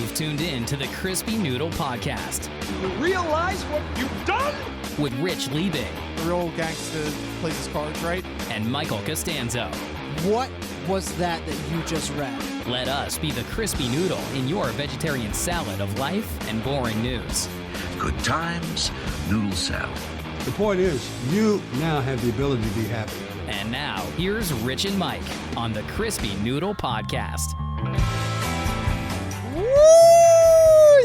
You've tuned in to the Crispy Noodle Podcast. You realize what you've done? With Rich Liebig. The real gangster plays his cards right. And Michael Costanzo. What was that you just read? Let us be the Crispy Noodle in your vegetarian salad of life and boring news. Good times, noodle salad. The point is, you now have the ability to be happy. And now, here's Rich and Mike on the Crispy Noodle Podcast. Woo!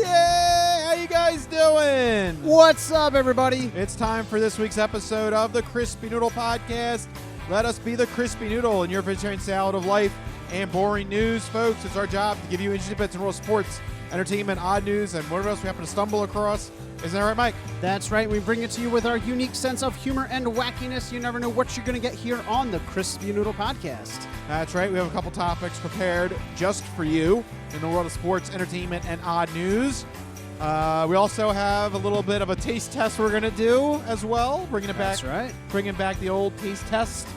Yeah! How you guys doing? What's up, everybody? It's time for this week's episode of the Crispy Noodle Podcast. Let us be the Crispy Noodle in your vegetarian salad of life and boring news, folks. It's our job to give you interesting bits in world sports, entertainment, odd news, and whatever else we happen to stumble across. Isn't that right, Mike? That's right. We bring it to you with our unique sense of humor and wackiness. You never know what you're going to get here on the Crispy Noodle Podcast. That's right. We have a couple topics prepared just for you in the world of sports, entertainment, and odd news. We also have a little bit of a taste test we're going to do as well. Bringing it back. That's right. Bringing back the old taste test.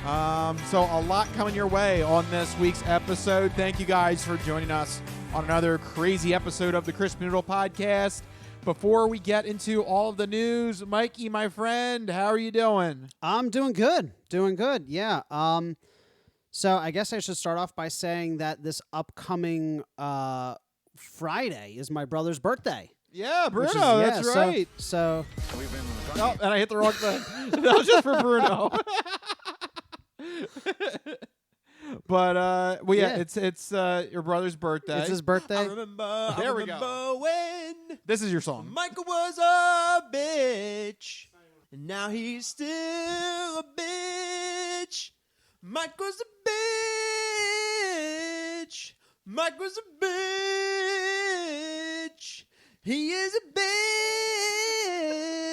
So a lot coming your way on this week's episode. Thank you guys for joining us on another crazy episode of the Crispy Noodle Podcast. Before we get into all of the news, Mikey, my friend, how are you doing? I'm doing good. Doing good, yeah. So I guess I should start off by saying that this upcoming Friday is my brother's birthday. Yeah, Bruno, that's right. So oh, and I hit the wrong thing. That was just for Bruno. But it's your brother's birthday. It's his birthday. I remember when this is your song. Michael was a bitch, and now he's still a bitch. Mike was a bitch. Mike was a bitch. He is a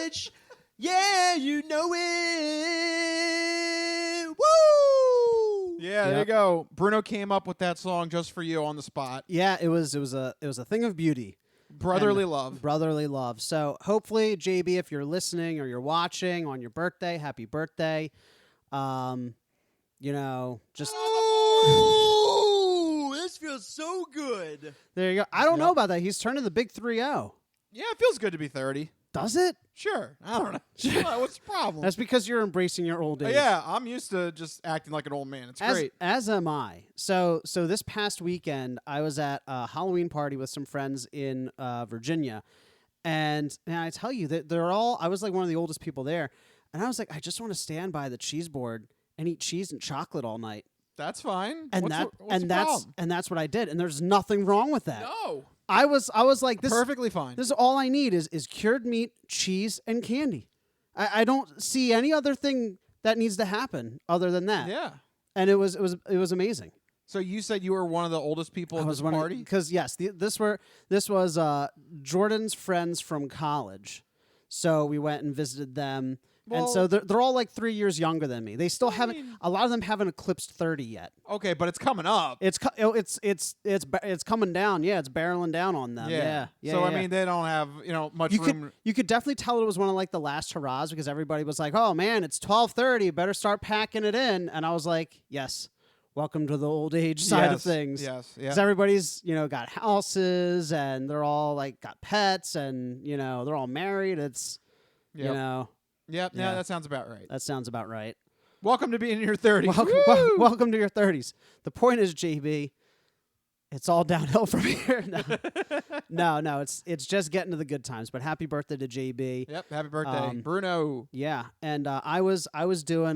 bitch. Yeah, you know it. Woo! Yeah, there you go. Bruno came up with that song just for you on the spot. Yeah, it was a thing of beauty. Brotherly love. Brotherly love. So hopefully, JB, if you're listening or you're watching on your birthday, happy birthday. Just Oh, this feels so good. there you go. I don't know about that. He's turning the big 3-0. Yeah, it feels good to be 30. Does it? Sure. I don't know. What's the problem? That's because you're embracing your old age. Yeah, I'm used to just acting like an old man. It's great. As am I. So this past weekend, I was at a Halloween party with some friends in Virginia. And I tell you, that I was like one of the oldest people there. And I was like, I just want to stand by the cheese board and eat cheese and chocolate all night. That's fine. And what's the problem? that's what I did. And there's nothing wrong with that. No. I was like, this Perfectly fine. This is all I need is cured meat, cheese, and candy. I don't see any other thing that needs to happen other than that. Yeah. And it was amazing. So you said you were one of the oldest people at this party? Because yes, this was Jordan's friends from college. So we went and visited them. Well, and so they're all like 3 years younger than me. They still haven't. A lot of them haven't eclipsed 30 yet. Okay, but it's coming up. It's coming down. Yeah, it's barreling down on them. Yeah. So I mean, they don't have much room. You could definitely tell it was one of like the last hurrahs because everybody was like, "Oh man, it's 12:30. Better start packing it in." And I was like, "Yes, welcome to the old age side of things." Yes. Yeah. Because everybody's got houses and they're all like got pets and they're all married. It's Yep. Yep. Yeah, Yeah. that sounds about right. that soun's about right. Welcome to being in your 30s. Welcome to your 30s. The point is, JB, it's all downhill from here. No, it's just getting to the good times. But happy birthday to JB. Yep. Happy birthday, Bruno. Yeah, and I was doing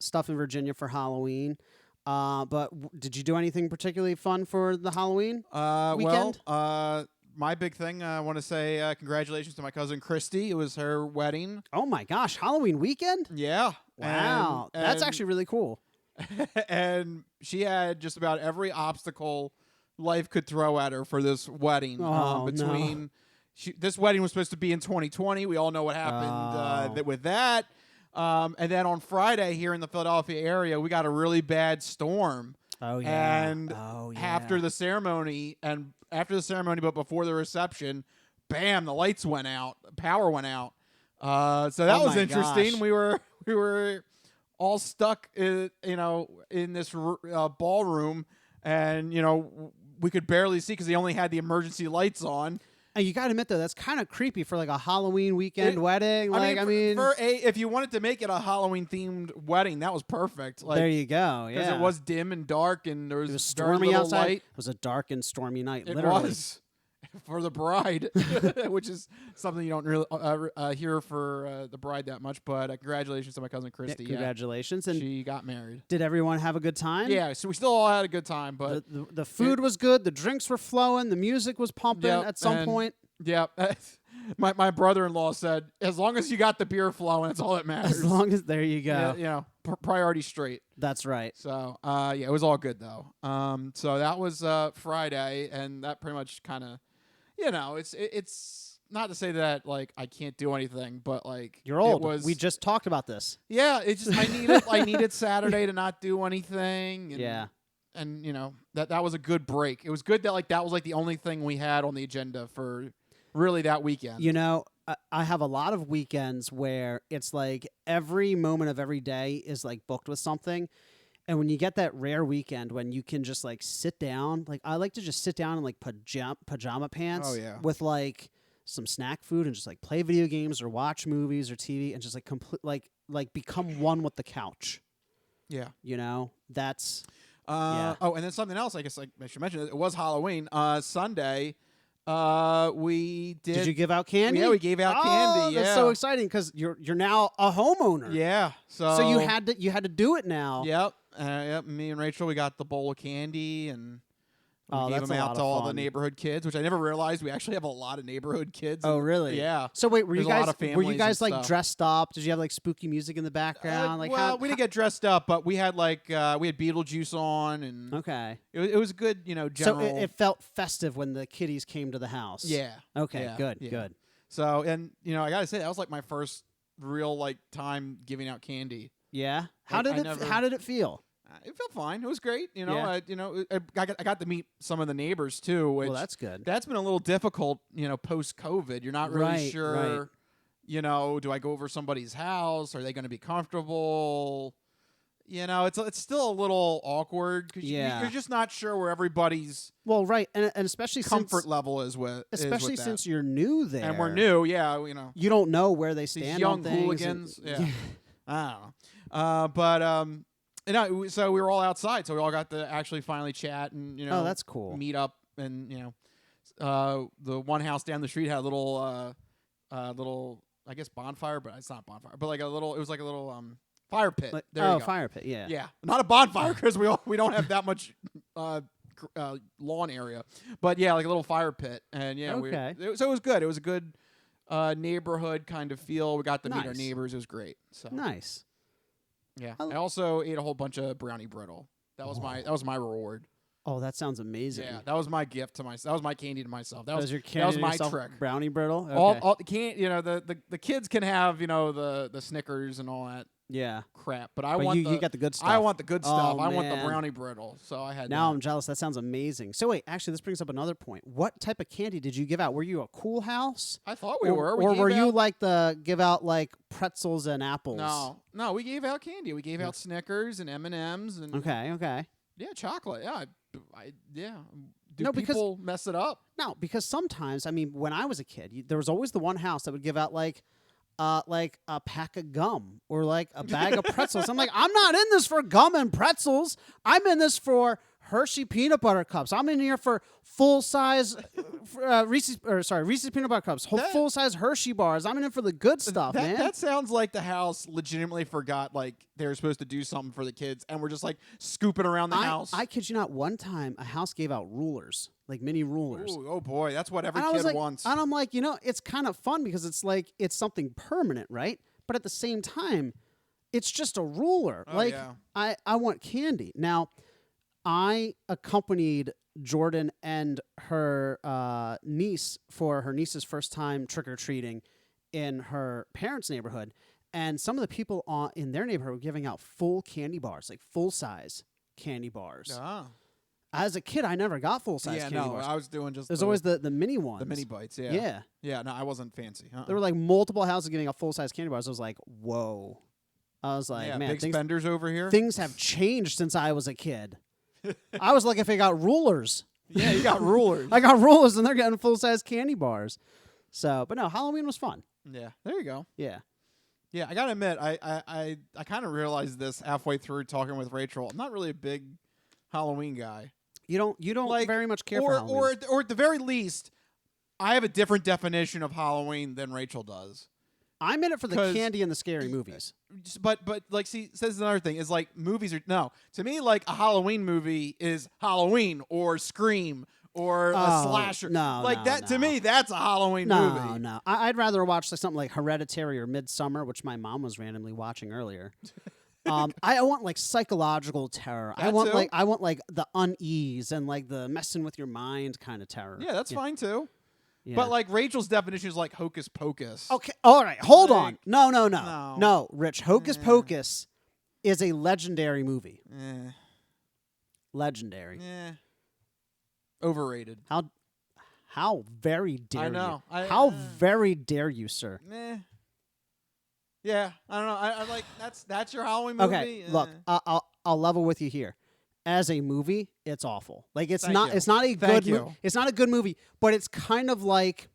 stuff in Virginia for Halloween. But did you do anything particularly fun for the Halloween weekend? Well, my big thing, I want to say congratulations to my cousin Christy. It was her wedding. Oh my gosh, Halloween weekend? Yeah. Wow, that's actually really cool. And she had just about every obstacle life could throw at her for this wedding. Oh, no. This wedding was supposed to be in 2020. We all know what happened with that. And then on Friday here in the Philadelphia area, we got a really bad storm. Oh yeah. And after the ceremony, but before the reception, bam, the lights went out, power went out. So that was interesting. Gosh. We were all stuck, in this ballroom, and we could barely see because they only had the emergency lights on. And you got to admit, though, that's kind of creepy for like a Halloween weekend wedding. If you wanted to make it a Halloween-themed wedding, that was perfect. Like, there you go. Because Yeah. it was dim and dark, and there was, It was very stormy little outside. light. It was a dark and stormy night. It literally. was for the bride, which is something you don't really hear for the bride that much. But congratulations to my cousin Christy. Yeah, congratulations. And she got married. did everyone have a good time? Yeah, so we still all had a good time. But the food was good. The drinks were flowing. The music was pumping at some point. Yeah. My brother-in-law said, as long as you got the beer flowing, that's all that matters. As long as there you go. Yeah, priority straight. That's right. So, it was all good, though. So that was Friday, and that pretty much kind of, it's not to say that, like, I can't do anything, but, like, You're old. It was, we just talked about this. Yeah, it's just, I needed Saturday to not do anything. And, Yeah. And, that was a good break. It was good that, like, that was, like, the only thing we had on the agenda for really that weekend. I have a lot of weekends where it's like every moment of every day is like booked with something. And when you get that rare weekend when you can just like sit down, like I like to just sit down in like pajama pants with like some snack food and just like play video games or watch movies or TV and just like like become one with the couch. Yeah. That's Oh, and then something else, I guess I should mention, it was Halloween. Sunday, we did. Did you give out candy? Yeah, we gave out candy. Yeah, that's so exciting because you're now a homeowner. Yeah, so you had to do it now. Yep. Me and Rachel, we got the bowl of candy and we gave that's them a out lot to of all the fun. neighborhood kids, which I never realized we actually have a lot of neighborhood kids. Oh, really? Yeah. So wait, were There's you a lot guys of families and like stuff. dressed up? Did you have like spooky music in the background? We didn't get dressed up, but we had we had Beetlejuice on, and Okay. it was good, general. So it felt festive when the kiddies came to the house. Yeah. Okay. Yeah, Good. yeah. Good. So, and I gotta say that was like my first real time giving out candy. Yeah. How Like, did it feel? It felt fine. It was great. Yeah. I got to meet some of the neighbors too. Which Well, that's good. That's been a little difficult, post COVID. You're not really Right, sure. Do I go over somebody's house? Are they going to be comfortable? It's still a little awkward because you're just not sure where everybody's Well, right, and especially comfort level is with. especially is with since you're new there and we're new. Yeah, You don't know where they stand. these young on things hooligans. and- Yeah. I don't know. So we were all outside, so we all got to actually finally chat and Oh, that's cool. meet up, and the one house down the street had a little I guess bonfire, but it's not a bonfire, but it was like a little fire pit. Like, There you go. fire pit. Yeah. Yeah, not a bonfire because we don't have that much lawn area, but yeah, like a little fire pit, and Okay. so it was good. It was a good neighborhood kind of feel. We got to meet our Nice. neighbors. It was great. So Nice. yeah, I- I also ate a whole bunch of brownie brittle. That was my reward. Oh, that sounds amazing. Yeah, that was my gift to myself. That was my candy to myself. That was your that was candy to my yourself, trick. Brownie brittle. Okay. All the can the kids can have the Snickers and all that yeah. crap, but But want you got the good stuff. I want the good stuff. Oh, I want the man. brownie brittle. So I had Now that. I'm jealous. That sounds amazing. So wait, actually, this brings up another point. What type of candy did you give out? Were you a cool house? I thought we or, were. or gave were you out- like the give out like pretzels and apples? No, we gave out candy. We gave out Snickers and M&Ms and Okay. yeah, chocolate. Yeah, yeah. Do No, because- people mess it up? No, because sometimes, I mean, when I was a kid, there was always the one house that would give out like a pack of gum or like a bag of pretzels. I'm like, I'm not in this for gum and pretzels. I'm in this for Hershey peanut butter cups. I'm in here for full size Reese's peanut butter cups. Full size Hershey bars. I'm in it for the good stuff, man. That sounds like the house legitimately forgot they were supposed to do something for the kids, and we're just scooping around the house. I kid you not. One time, a house gave out rulers, like mini rulers. Ooh, oh boy, that's what every And I was kid like, wants. and I'm like, it's kind of fun because it's like it's something permanent, right? But at the same time, it's just a ruler. Oh, like yeah. I want candy. Now, I accompanied Jordan and her niece for her niece's first time trick or treating in her parents' neighborhood, and some of the people in their neighborhood were giving out full candy bars, like full size candy bars. Ah. As a kid, I never got full size Yeah, candy no, bars. I was doing just There's always the mini ones. the mini bites. Yeah. Yeah. Yeah, no, I wasn't fancy. There were like multiple houses getting a full size candy bars. I was like, whoa. I was like, yeah, man, big spenders over here. things have changed since I was a kid. I was lucky if I got rulers. Yeah, you got rulers. I got rulers, and they're getting full-size candy bars. So, but no, Halloween was fun. Yeah, there you go. Yeah. Yeah, I gotta admit, I kind of realized this halfway through talking with Rachel. I'm not really a big Halloween guy. You don't Like, very much care for Halloween. or at the very least, I have a different definition of Halloween than Rachel does. I'm in it for the 'Cause- candy and the scary movies. But like, see, says another thing is like movies are no to me like a Halloween movie is Halloween or Scream or a slasher. no, like no, that no. to me that's a Halloween No, movie. no. I'd rather watch like something like Hereditary or Midsummer, which my mom was randomly watching earlier. I want like psychological terror. I That want too. like the unease and like the messing with your mind kind of terror. Yeah, that's fine too. Yeah. But like Rachel's definition is like hocus pocus. Okay, all right, hold Like, on. No, Rich. Hocus Pocus is a legendary movie. Eh, Legendary. overrated. How very dare I know. you? How very dare you, sir? Eh. Yeah, I don't know. I like that's your Halloween movie. Okay, look, I'll level with you here. As a movie, it's awful. Like it's Thank not. you. It's not a Thank good. you. It's not a good movie. But it's kind of like.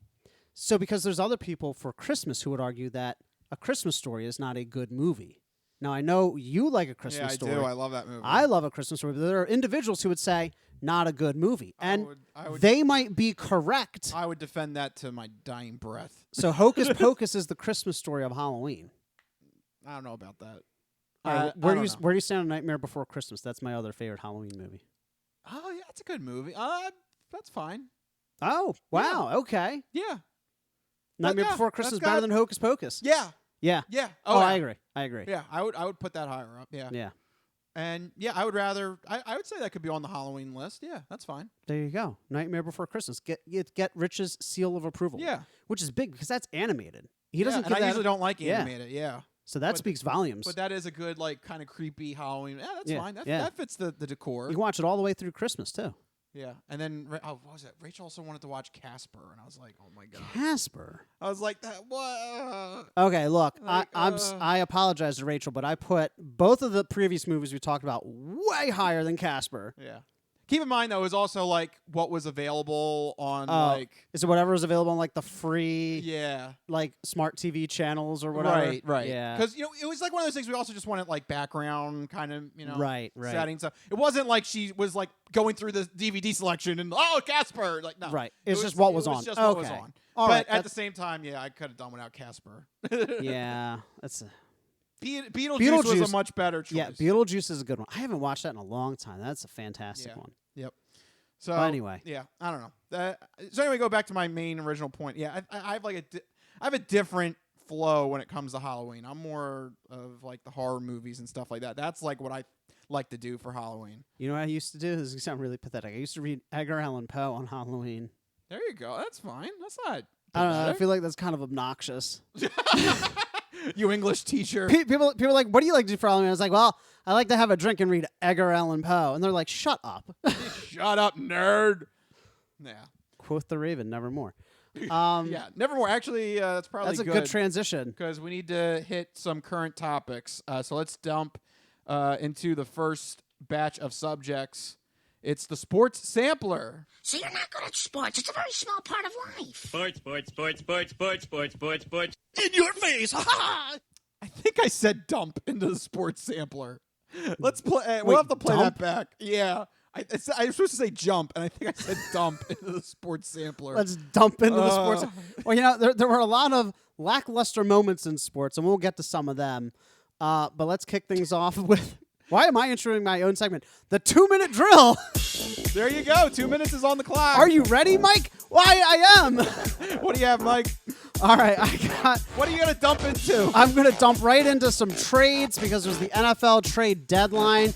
So because there's other people for Christmas who would argue that A Christmas Story is not a good movie. Now I know you like A Christmas I Story. do. I love that movie. I love A Christmas Story. But there are individuals who would say not a good movie, and I would they might be correct. I would defend that to my dying breath. So Hocus Pocus is the Christmas Story of Halloween. I don't know about that. All right, I where do don't you know. where do you stand on Nightmare Before Christmas? That's my other favorite Halloween movie. Oh yeah, it's a good movie. That's fine. Oh wow, okay. Yeah. Nightmare yeah, Before Christmas that's is better got- than Hocus Pocus. Yeah. Yeah. Yeah. Oh, yeah. I agree. I agree. Yeah, I would put that higher up. Yeah. Yeah. And yeah, I would rather. I would say that could be on the Halloween list. Yeah, that's fine. There you go. Nightmare Before Christmas. Get Rich's seal of approval. Yeah. Which is big because that's animated. He doesn't. And give I that usually don't like Yeah. animated. Yeah. So that but- speaks volumes. But that is a good like kind of creepy Halloween. Yeah, that's Yeah, fine. That, yeah. that fits the decor. you can watch it all the way through Christmas too. Yeah. And then what was it? Rachel also wanted to watch Casper, and I was like, oh my god. Casper. I was like that. What? Okay, look, Like, I apologize to Rachel, but I put both of the previous movies we talked about way higher than Casper. Yeah. Keep in mind though, it was also like what was available on Oh, like is it whatever is available on like the free yeah. like smart TV channels or whatever? Right. Yeah. Because it was like one of those things we also just wanted like background kind of Right. setting stuff. It wasn't like she was like going through the DVD selection and Casper like no. Right. It It's was- just what was it on. Just what was Okay. on. All but right, at the that's- same time, yeah, I could have done without Casper. Yeah, that's Beetlejuice was Beetlejuice- a much better choice. yeah. Beetlejuice is a good one. I haven't watched that in a long time. That's a fantastic Yeah. one. Yep. So But anyway. yeah, I don't know. So anyway, go back to my main original point. Yeah, I have like I have a different flow when it comes to Halloween. I'm more of like the horror movies and stuff like that. That's like what I like to do for Halloween. You know what I used to do? This is gonna sound really pathetic. I used to read Edgar Allan Poe on Halloween. There you go. That's fine. That's not. I don't know. I pathetic. feel like that's kind of obnoxious. You English teacher. People are like, "What do you like to do for Halloween?" I was like, "Well, I like to have a drink and read Edgar Allan Poe." And they're like, "Shut up." Shut up, nerd. Yeah. Quoth the Raven, nevermore. Yeah. Nevermore. Actually, that's probably That's a good transition. because we need to hit some current topics. So let's dump into the first batch of subjects. It's the sports sampler. So you're not good at sports. It's a very small part of life. In your face! Ha ha! I think I said dump into the sports sampler. Let's play. We'll Wait, have to play dump? that back. Yeah. I was supposed to say jump, and I think I said dump into the sports sampler. Let's dump into the sports. Well, there were a lot of lackluster moments in sports, and we'll get to some of them. But let's kick things off with. Why am I introing my own segment? The 2-minute drill. There you go. 2 minutes is on the clock. Are you ready, Mike? Why I am. What do you have, Mike? All right, What are you going to dump into? I'm going to dump right into some trades because there's the NFL trade deadline.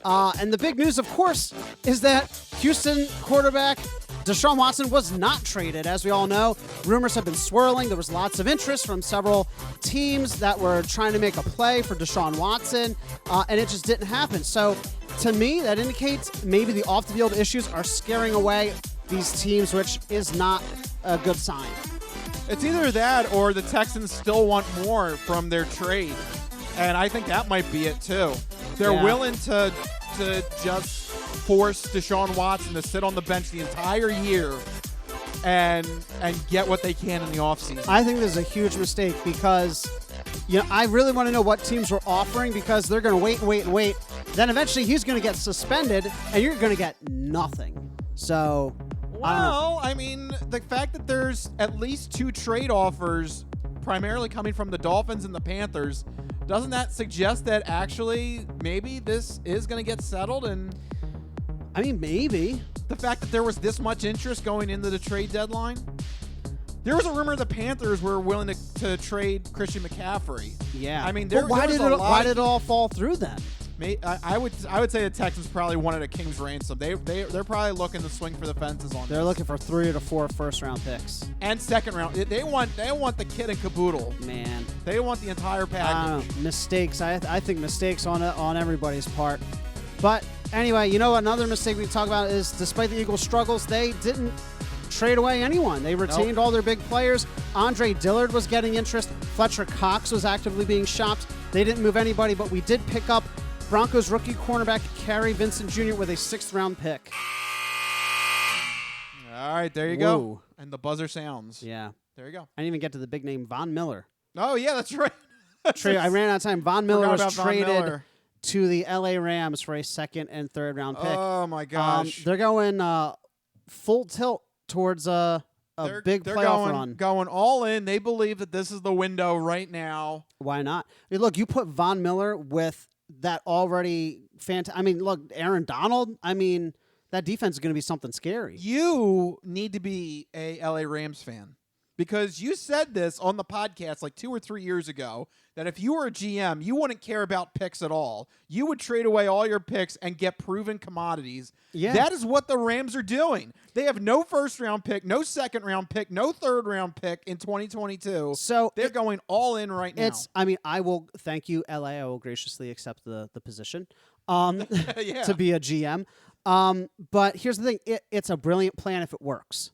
And the big news, of course, is that Houston quarterback Deshaun Watson was not traded. As we all know, rumors have been swirling. There was lots of interest from several teams that were trying to make a play for Deshaun Watson, and it just didn't happen. So to me, that indicates maybe the off-the-field issues are scaring away these teams, which is not a good sign. It's either that or the Texans still want more from their trade. And I think that might be it too. They're Yeah. willing to just force Deshaun Watson to sit on the bench the entire year and get what they can in the offseason. I think this is a huge mistake because, I really want to know what teams were offering because they're going to wait and wait and wait. Then eventually he's going to get suspended and you're going to get nothing. So, well, I mean, the fact that there's at least 2 trade offers primarily coming from the Dolphins and the Panthers, doesn't that suggest that actually maybe this is going to get settled? And I mean, maybe. The fact that there was this much interest going into the trade deadline. There was a rumor the Panthers were willing to trade Christian McCaffrey. Yeah. I mean, why did it all fall through then? I would say the Texans probably wanted a king's ransom. They're probably looking to swing for the fences on. They're looking for 3 to 4 first-round picks and second round. They want the kid and caboodle. Man, they want the entire package. Mistakes. I think mistakes on everybody's part. But anyway, another mistake we talk about is despite the Eagles' struggles, they didn't trade away anyone. They retained all their big players. Andre Dillard was getting interest. Fletcher Cox was actively being shopped. They didn't move anybody, but we did pick up Broncos rookie cornerback Kerry Vincent Jr. with a 6th-round pick. All right, there you go. And the buzzer sounds. Yeah. There you go. I didn't even get to the big name, Von Miller. Oh, yeah, that's right. I ran out of time. Von Miller was traded to the LA Rams for a 2nd and 3rd-round pick. Oh, my gosh. They're going full tilt towards a big playoff run. Going all in. They believe that this is the window right now. Why not? I mean, look, you put Von Miller with that already fantastic. I mean, look, Aaron Donald. I mean, that defense is going to be something scary. You need to be a LA Rams fan because you said this on the podcast like 2 or 3 years ago that if you were a GM, you wouldn't care about picks at all. You would trade away all your picks and get proven commodities. Yeah. That is what the Rams are doing. They have no 1st-round pick, no 2nd-round pick, no 3rd-round pick in 2022. So they're going all in right now. I will thank you, LA. I will graciously accept the position to be a GM. But here's the thing. It's a brilliant plan if it works.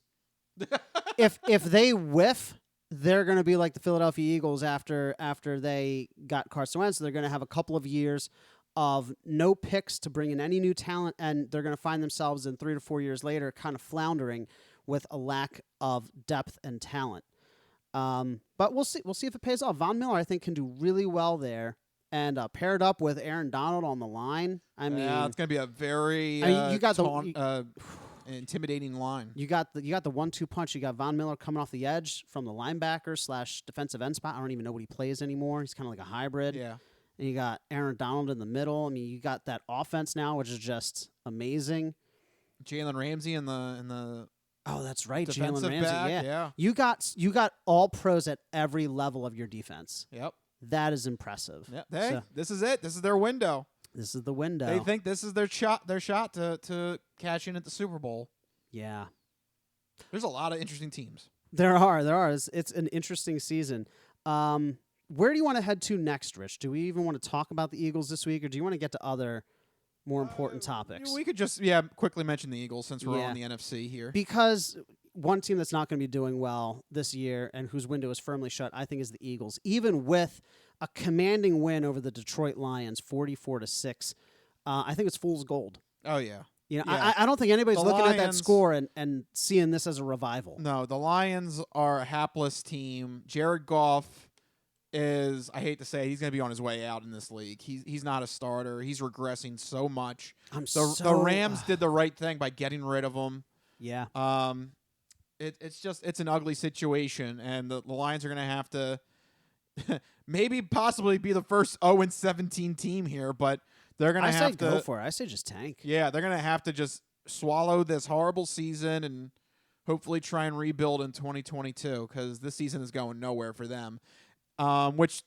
if they whiff, they're going to be like the Philadelphia Eagles after they got Carson Wentz. They're going to have a couple of years of no picks to bring in any new talent, and they're going to find themselves in 3 to 4 years later kind of floundering with a lack of depth and talent. But we'll see. We'll see if it pays off. Von Miller, I think, can do really well there. And paired up with Aaron Donald on the line. I mean, it's going to be a very you got intimidating line. You got the 1-2 punch. You got Von Miller coming off the edge from the linebacker / defensive end spot. I don't even know what he plays anymore. He's kind of like a hybrid. Yeah. And you got Aaron Donald in the middle. I mean, you got that offense now, which is just amazing. Jalen Ramsey in the oh, that's right, defensive Jalen Ramsey. back, Yeah. You got all pros at every level of your defense. Yep. That is impressive. Yeah. Hey, this is it. This is their window. This is the window. They think this is their shot to cash in at the Super Bowl. Yeah. There's a lot of interesting teams. There are. It's an interesting season. Where do you want to head to next, Rich? Do we even want to talk about the Eagles this week, or do you want to get to other more important topics? We could just quickly mention the Eagles since we're on the NFC here. Because one team that's not going to be doing well this year and whose window is firmly shut, I think, is the Eagles. Even with a commanding win over the Detroit Lions, 44-6, I think it's fool's gold. Oh, yeah. I don't think anybody's looking at that score and seeing this as a revival. No, the Lions are a hapless team. Jared Goff is, I hate to say it, he's going to be on his way out in this league. He's not a starter. He's regressing so much. The Rams did the right thing by getting rid of him. Yeah. It's an ugly situation, and the Lions are going to have to maybe possibly be the first 0-17 team here, but they're going to have to go for it. I say just tank. Yeah, they're going to have to just swallow this horrible season and hopefully try and rebuild in 2022 because this season is going nowhere for them. Which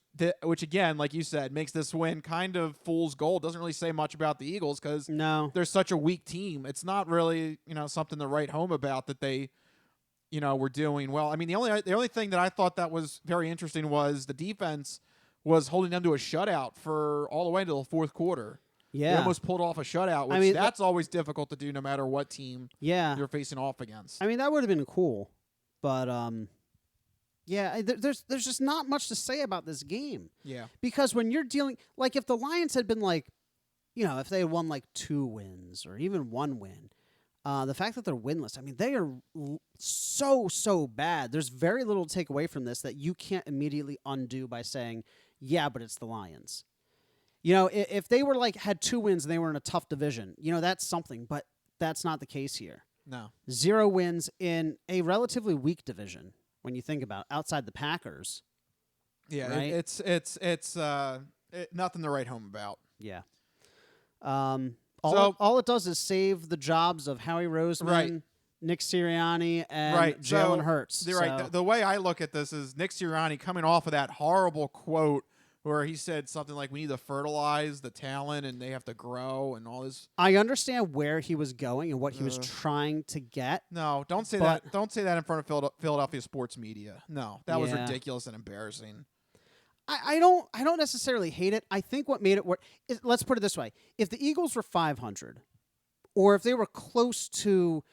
again, like you said, makes this win kind of fool's gold. Doesn't really say much about the Eagles because they're such a weak team. It's not really something to write home about that they were doing well. I mean, the only thing that I thought that was very interesting was the defense was holding them to a shutout for all the way until the fourth quarter. Yeah, they almost pulled off a shutout, which that's always difficult to do no matter what team you're facing off against. I mean, that would have been cool, but there's just not much to say about this game. Yeah, because when you're dealing, like, if the Lions had been like, if they had won like 2 wins or even 1 win, the fact that they're winless, I mean, they are so bad. There's very little to take away from this that you can't immediately undo by saying, yeah, but it's the Lions. If they were had 2 wins and they were in a tough division, that's something, but that's not the case here. No. 0 wins in a relatively weak division when you think about it, outside the Packers. Yeah, right? it's nothing to write home about. Yeah. All it does is save the jobs of Howie Roseman, Right. Nick Sirianni, and Jalen Hurts. Right. The way I look at this is Nick Sirianni coming off of that horrible quote where he said something like, we need to fertilize the talent and they have to grow and all this. I understand where he was going and what he was trying to get. No, don't say that. Don't say that in front of Philadelphia sports media. No, that was ridiculous and embarrassing. I don't necessarily hate it. I think what made it work is, let's put it this way. If the Eagles were 500 or if they were close to,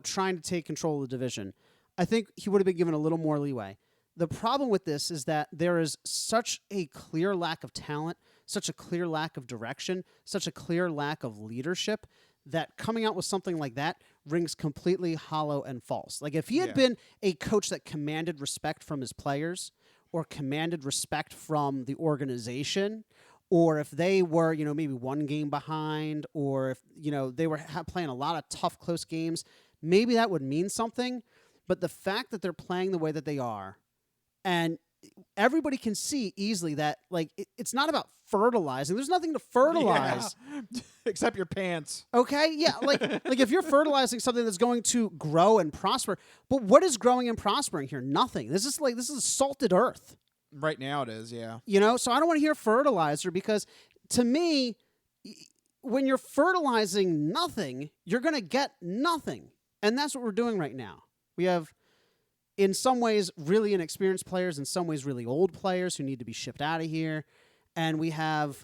trying to take control of the division, I think he would have been given a little more leeway. The problem with this is that there is such a clear lack of talent, such a clear lack of direction, such a clear lack of leadership that coming out with something like that rings completely hollow and false. Like if he had been a coach that commanded respect from his players or commanded respect from the organization, or if they were, maybe 1 game behind, or if, they were playing a lot of tough, close games, maybe that would mean something. But the fact that they're playing the way that they are, and everybody can see easily that, it's not about fertilizing. There's nothing to fertilize. Yeah. Except your pants. Okay? Yeah, like if you're fertilizing something that's going to grow and prosper, but what is growing and prospering here? Nothing. This is salted earth. Right now it is, yeah. So I don't want to hear fertilizer because, to me, when you're fertilizing nothing, you're going to get nothing. And that's what we're doing right now. We have, in some ways, really inexperienced players, in some ways, really old players who need to be shipped out of here. And we have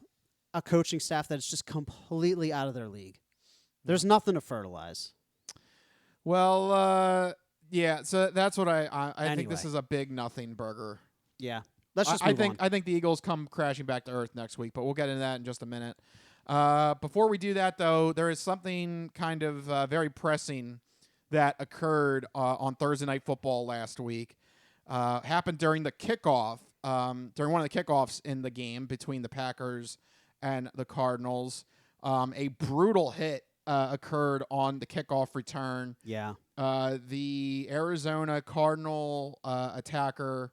a coaching staff that's just completely out of their league. There's nothing to fertilize. Well, yeah, so that's what I Anyway. think this is a big nothing burger. Yeah. Let's just move on. I think the Eagles come crashing back to earth next week, but we'll get into that in just a minute. Before we do that, though, there is something kind of very pressing that occurred on Thursday Night Football last week. Happened during the kickoff, during one of the kickoffs in the game between the Packers and the Cardinals. A brutal hit occurred on the kickoff return. Yeah. The Arizona Cardinal attacker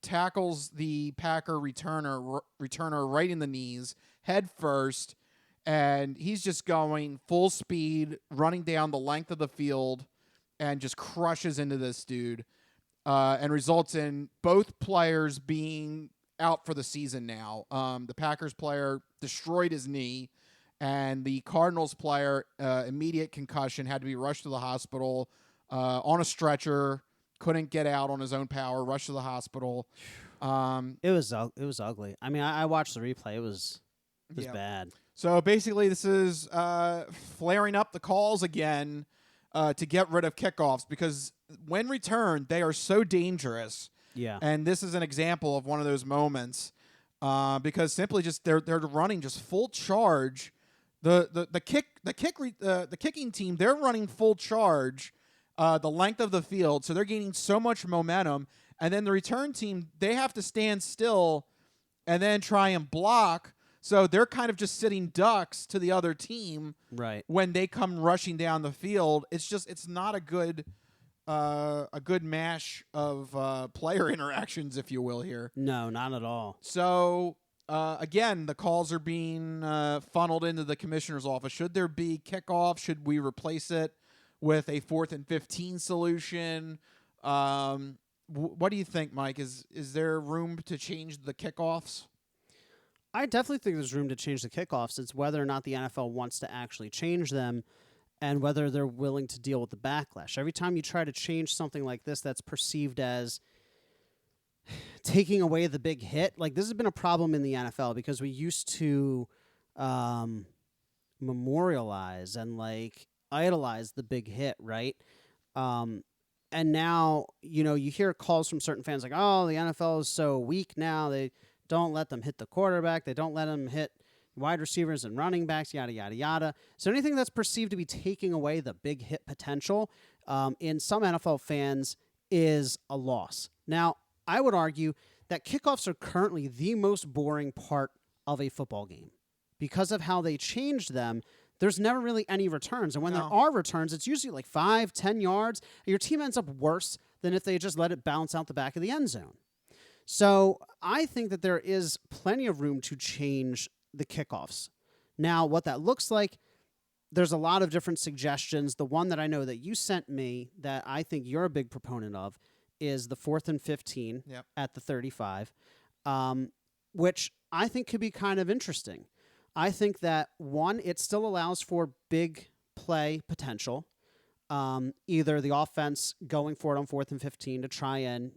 tackles the Packer returner right in the knees, head first, and he's just going full speed, running down the length of the field, and just crushes into this dude, and results in both players being out for the season now. The Packers player destroyed his knee, and the Cardinals player, immediate concussion, had to be rushed to the hospital on a stretcher. Couldn't get out on his own power. Rushed to the hospital. It was ugly. I mean, I watched the replay. It was bad. So basically, this is flaring up the calls again to get rid of kickoffs because when returned, they are so dangerous. Yeah. And this is an example of one of those moments because simply just they're running just full charge. The kicking team, they're running full charge. The length of the field, so they're gaining so much momentum, and then the return team, they have to stand still and then try and block, so they're kind of just sitting ducks to the other team right when they come rushing down the field. It's not a good mash of player interactions, if you will, here. No, not at all. So again, the calls are being funneled into the commissioner's office. Should there be kickoff? Should we replace it with a 4th and 15 solution? What do you think, Mike? Is there room to change the kickoffs? I definitely think there's room to change the kickoffs. It's whether or not the NFL wants to actually change them and whether they're willing to deal with the backlash. Every time you try to change something like this that's perceived as taking away the big hit, like this has been a problem in the NFL because we used to memorialize and idolize the big hit, right? And now, you hear calls from certain fans like, oh, the NFL is so weak now. They don't let them hit the quarterback. They don't let them hit wide receivers and running backs, yada, yada, yada. So anything that's perceived to be taking away the big hit potential in some NFL fans is a loss. Now, I would argue that kickoffs are currently the most boring part of a football game. Because of how they changed them, there's never really any returns. And when there are returns, it's usually like 5-10 yards. And your team ends up worse than if they just let it bounce out the back of the end zone. So I think that there is plenty of room to change the kickoffs. Now, what that looks like, there's a lot of different suggestions. The one that I know that you sent me that I think you're a big proponent of is the 4th and 15 at the 35, which I think could be kind of interesting. I think that, one, it still allows for big play potential, either the offense going for it on 4th and 15 to try and,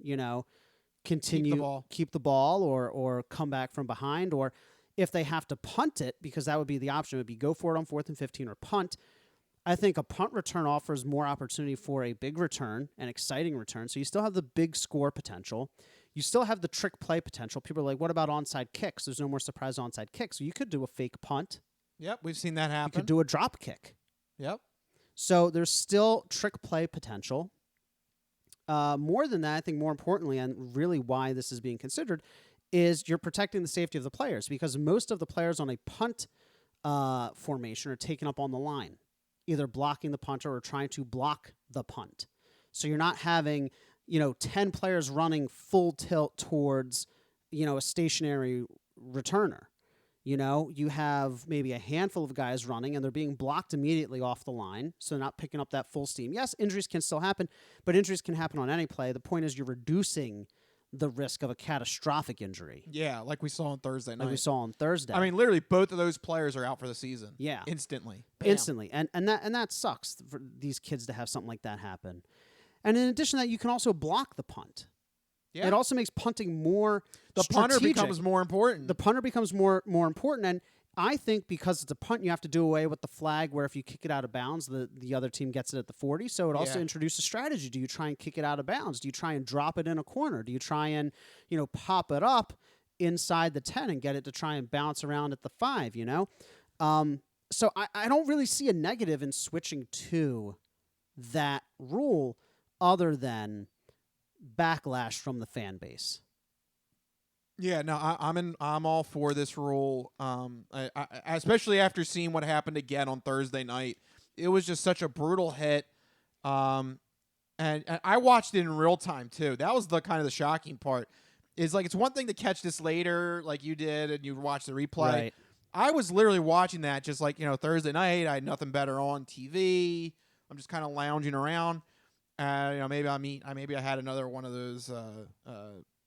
continue, keep the ball or come back from behind, or if they have to punt it, because that would be the option, it would be go for it on 4th and 15 or punt. I think a punt return offers more opportunity for a big return, an exciting return, so you still have the big score potential. You still have the trick play potential. People are like, what about onside kicks? There's no more surprise onside kicks. So you could do a fake punt. Yep, we've seen that happen. You could do a drop kick. Yep. So there's still trick play potential. More than that, I think more importantly, and really why this is being considered, is you're protecting the safety of the players, because most of the players on a punt formation are taken up on the line, either blocking the punter or trying to block the punt. So you're not having 10 players running full tilt towards, a stationary returner. You have maybe a handful of guys running and they're being blocked immediately off the line. So they're not picking up that full steam. Yes, injuries can still happen, but injuries can happen on any play. The point is you're reducing the risk of a catastrophic injury. Yeah, like we saw on Thursday night. I mean, literally, both of those players are out for the season. Yeah. Instantly. Bam. Instantly. And that sucks for these kids to have something like that happen. And in addition to that, you can also block the punt. Yeah. It also makes punting more strategic. Punter becomes more important. The punter becomes more important. And I think because it's a punt, you have to do away with the flag where if you kick it out of bounds, the other team gets it at the 40. So it also introduces strategy. Do you try and kick it out of bounds? Do you try and drop it in a corner? Do you try and, pop it up inside the 10 and get it to try and bounce around at the 5, So I don't really see a negative in switching to that rule, other than backlash from the fan base. Yeah, no, I'm all for this rule. I especially after seeing what happened again on Thursday night, it was just such a brutal hit. And I watched it in real time too. That was the kind of the shocking part. Is like it's one thing to catch this later, like you did, and you watch the replay. Right. I was literally watching that just like Thursday night. I had nothing better on TV. I'm just kind of lounging around. Maybe I had another one of those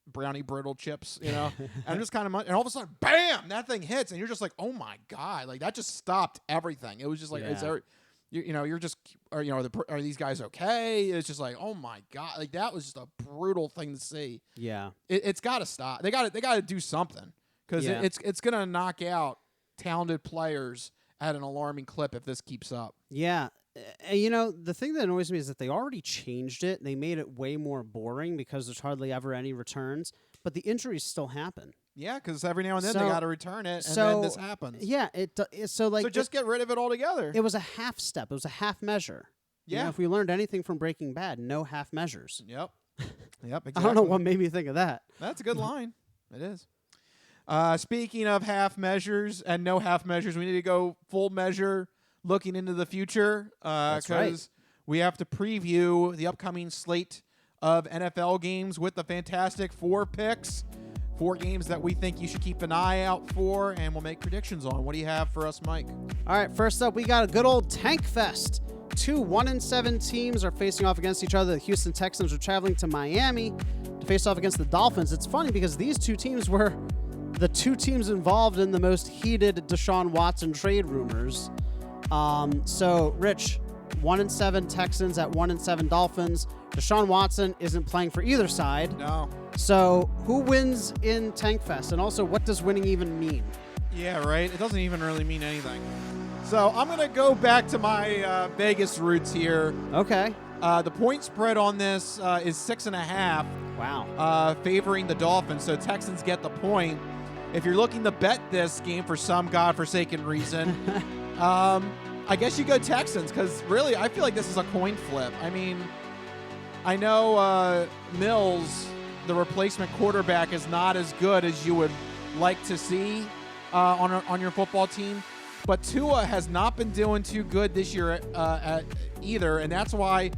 brownie brittle chips, and I'm just kind of, and all of a sudden, bam, that thing hits, and you're just like, oh my god, like that just stopped everything. It was just like, is there, you're just, are these guys okay? It's just like, oh my god, like that was just a brutal thing to see. Yeah, it's got to stop. They got to do something because it's gonna knock out talented players at an alarming clip if this keeps up. Yeah. The thing that annoys me is that they already changed it. They made it way more boring because there's hardly ever any returns, but the injuries still happen. Yeah, because every now and then they got to return it, and then this happens. Yeah, so just get rid of it altogether. It was a half step. It was a half measure. Yeah. If we learned anything from Breaking Bad, no half measures. Yep. Exactly. I don't know what made me think of that. That's a good line. It is. Speaking of half measures and no half measures, we need to go full measure. Looking into the future, because we have to preview the upcoming slate of NFL games with the Fantastic Four picks. 4 games that we think you should keep an eye out for, and we'll make predictions on. What do you have for us, Mike? All right, first up, we got a good old Tank Fest. 2 1-7 teams are facing off against each other. The Houston Texans are traveling to Miami to face off against the Dolphins. It's funny because these 2 teams were the 2 teams involved in the most heated Deshaun Watson trade rumors. So, Rich, 1-7 Texans at 1-7 Dolphins. Deshaun Watson isn't playing for either side. No. So, who wins in Tank Fest? And also, what does winning even mean? Yeah, right. It doesn't even really mean anything. So, I'm going to go back to my Vegas roots here. Okay. The point spread on this is 6.5. Wow. Favoring the Dolphins. So, Texans get the point. if you're looking to bet this game for some godforsaken reason, I guess you go Texans, because really I feel like this is a coin flip. I mean, I know Mills, the replacement quarterback, is not as good as you would like to see on your football team, but Tua has not been doing too good this year either, and that's why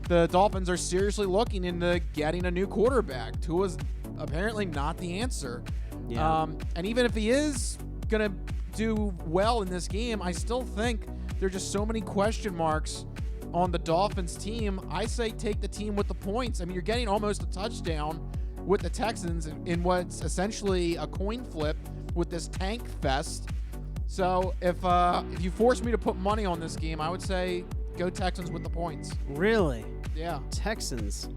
the Dolphins are seriously looking into getting a new quarterback. Tua's apparently not the answer. Yeah. And even if he is going to do well in this game, I still think there are just so many question marks on the Dolphins team. I say take the team with the points. I mean, you're getting almost a touchdown with the Texans in what's essentially a coin flip with this tank fest. So if you force me to put money on this game, I would say go Texans with the points. Really? Yeah. Texans.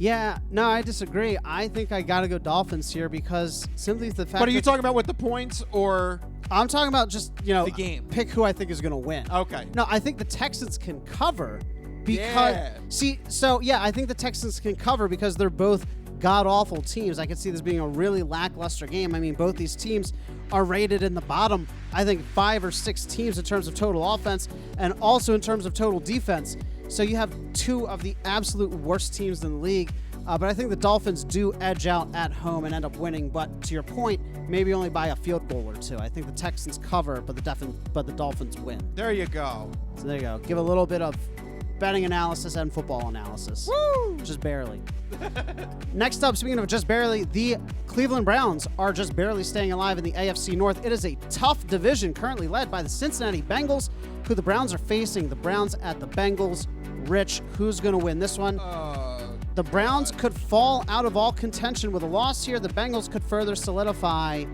Yeah, no, I disagree. I think I got to go Dolphins here because simply the fact But are you talking about with the points or I'm talking about just, the game? Pick who I think is going to win. Okay. No, I think the Texans can cover because I think the Texans can cover because they're both god-awful teams. I could see this being a really lackluster game. I mean, both these teams are rated in the bottom, I think, 5 or 6 teams in terms of total offense and also in terms of total defense. So you have 2 of the absolute worst teams in the league. But I think the Dolphins do edge out at home and end up winning. But to your point, maybe only by a field goal or 2. I think the Texans cover, but the Dolphins win. There you go. So there you go. Give a little bit of betting analysis and football analysis. Woo! Just barely. Next up, speaking of just barely, the Cleveland Browns are just barely staying alive in the AFC North. It is a tough division currently led by the Cincinnati Bengals, who the Browns are facing. The Browns at the Bengals. Rich, who's going to win this one? The Browns could fall out of all contention with a loss here. The Bengals could further solidify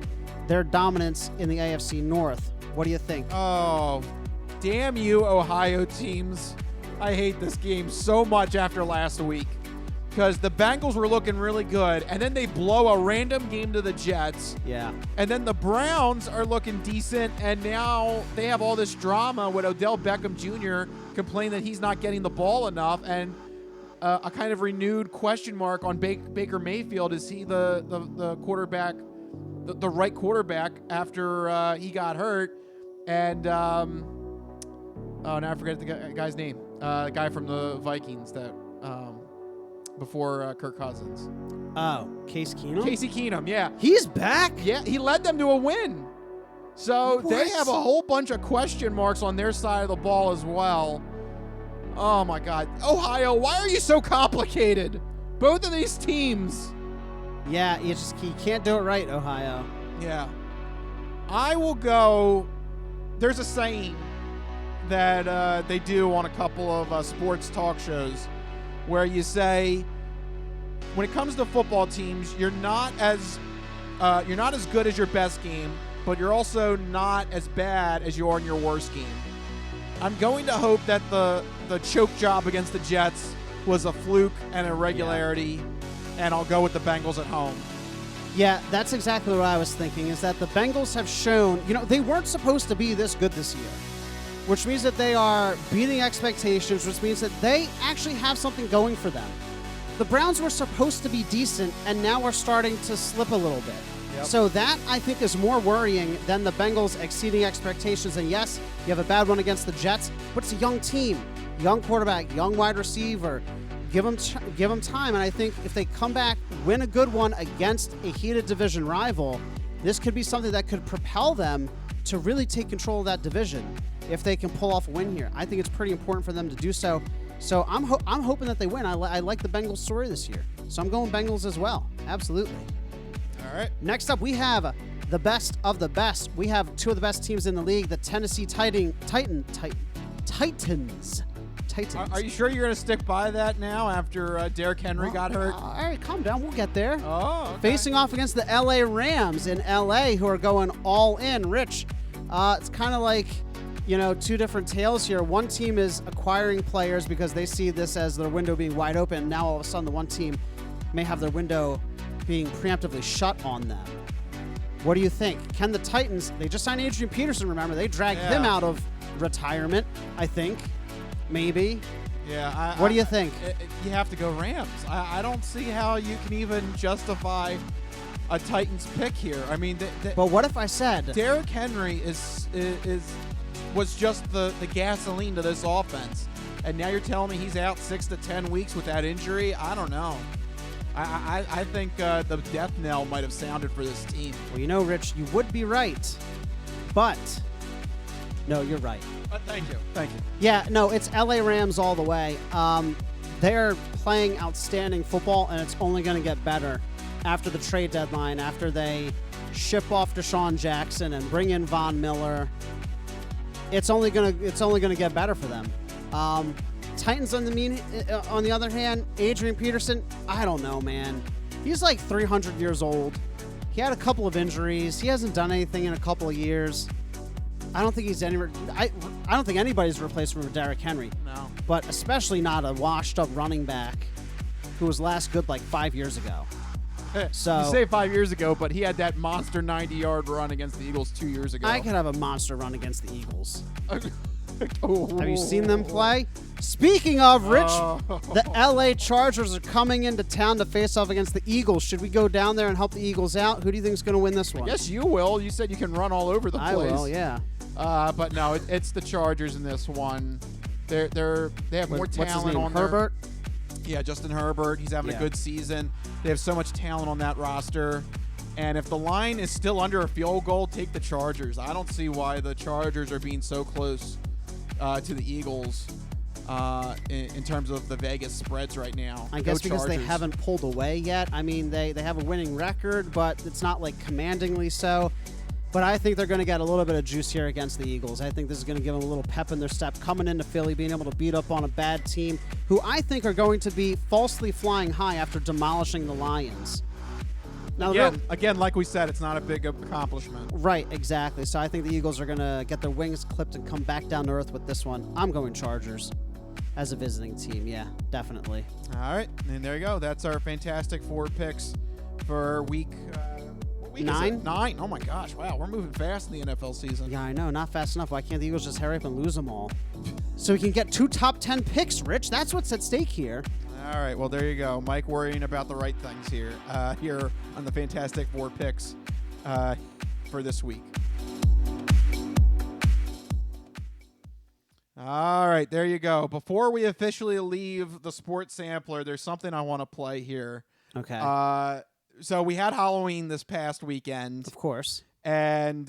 their dominance in the AFC North. What do you think? Oh, damn you, Ohio teams. I hate this game so much after last week because the Bengals were looking really good, and then they blow a random game to the Jets. Yeah. And then the Browns are looking decent, and now they have all this drama with Odell Beckham Jr. complaining that he's not getting the ball enough, and a kind of renewed question mark on Baker Mayfield. Is he the quarterback, the right quarterback after he got hurt? And now I forget the guy's name. The guy from the Vikings that before Kirk Cousins. Oh, Case Keenum? Casey Keenum, yeah. He's back? Yeah, he led them to a win. So What? they have a whole bunch of question marks on their side of the ball as well. Oh, my God. Ohio, why are you so complicated? Both of these teams. Yeah, you can't do it right, Ohio. Yeah. I will go. There's a saying that they do on a couple of sports talk shows where you say, when it comes to football teams, you're not as good as your best game, but you're also not as bad as you are in your worst game. I'm going to hope that the choke job against the Jets was a fluke and irregularity, and I'll go with the Bengals at home. Yeah, that's exactly what I was thinking, is that the Bengals have shown, they weren't supposed to be this good this year, which means that they are beating expectations, which means that they actually have something going for them. The Browns were supposed to be decent, and now we're starting to slip a little bit. Yep. So that, I think, is more worrying than the Bengals exceeding expectations. And yes, you have a bad one against the Jets, but it's a young team, young quarterback, young wide receiver. Give them time, and I think if they come back, win a good one against a heated division rival, this could be something that could propel them to really take control of that division if they can pull off a win here. I think it's pretty important for them to do so. So I'm hoping that they win. I like the Bengals story this year, so I'm going Bengals as well. Absolutely. All right. Next up, we have the best of the best. We have 2 of the best teams in the league, the Tennessee Titans. Are you sure you're going to stick by that now after Derrick Henry got hurt? All right, calm down. We'll get there. Oh, okay. Facing off against the LA Rams in LA, who are going all in. Rich, it's kind of like, 2 different tales here. One team is acquiring players because they see this as their window being wide open. Now all of a sudden the one team may have their window being preemptively shut on them. What do you think? Can the Titans, they just signed Adrian Peterson, remember? They dragged him out of retirement, I think. Maybe. Yeah. What do you think? You have to go Rams. I don't see how you can even justify a Titans pick here. I mean, But what if I said Derrick Henry was just the gasoline to this offense, and now you're telling me he's out 6 to 10 weeks with that injury? I don't know. I think the death knell might have sounded for this team. Well, Rich, you would be right, but no, you're right. Thank you. Yeah, no, it's LA Rams all the way. They're playing outstanding football, and it's only going to get better after the trade deadline, after they ship off Deshaun Jackson and bring in Von Miller. It's only gonna get better for them. Titans on the other hand, Adrian Peterson, I don't know, man. He's like 300 years old. He had a couple of injuries. He hasn't done anything in a couple of years. I don't think I don't think anybody's replacement for Derrick Henry. No. But especially not a washed-up running back who was last good like 5 years ago. So you say 5 years ago, but he had that monster 90-yard run against the Eagles 2 years ago. I could have a monster run against the Eagles. Oh. Have you seen them play? Speaking of, Rich, the LA Chargers are coming into town to face off against the Eagles. Should we go down there and help the Eagles out? Who do you think is going to win this one? Yes, you will. You said you can run all over the place. I will, yeah. But no, it's the Chargers in this one. They have more talent What's his name, on Herbert? Yeah, Justin Herbert. He's having a good season. They have so much talent on that roster. And if the line is still under a field goal, take the Chargers. I don't see why the Chargers are being so close to the Eagles in terms of the Vegas spreads right now. I guess because they Chargers. haven't pulled away yet. I mean, they have a winning record, but it's not like commandingly so. But I think they're going to get a little bit of juice here against the Eagles. I think this is going to give them a little pep in their step, coming into Philly, being able to beat up on a bad team who I think are going to be falsely flying high after demolishing the Lions. Now, Again, like we said, it's not a big accomplishment. Right, exactly. So I think the Eagles are going to get their wings clipped and come back down to earth with this one. I'm going Chargers as a visiting team. Yeah, definitely. All right, and there you go. That's our fantastic 4 picks for week. What week 9? Is it? 9. Oh my gosh! Wow, we're moving fast in the NFL season. Yeah, I know. Not fast enough. Why can't the Eagles just hurry up and lose them all? So we can get 2 top 10 picks, Rich. That's what's at stake here. All right, well, there you go. Mike worrying about the right things here on the Fantastic 4 picks for this week. All right, there you go. Before we officially leave the Sports Sampler, there's something I want to play here. Okay. So we had Halloween this past weekend. Of course. And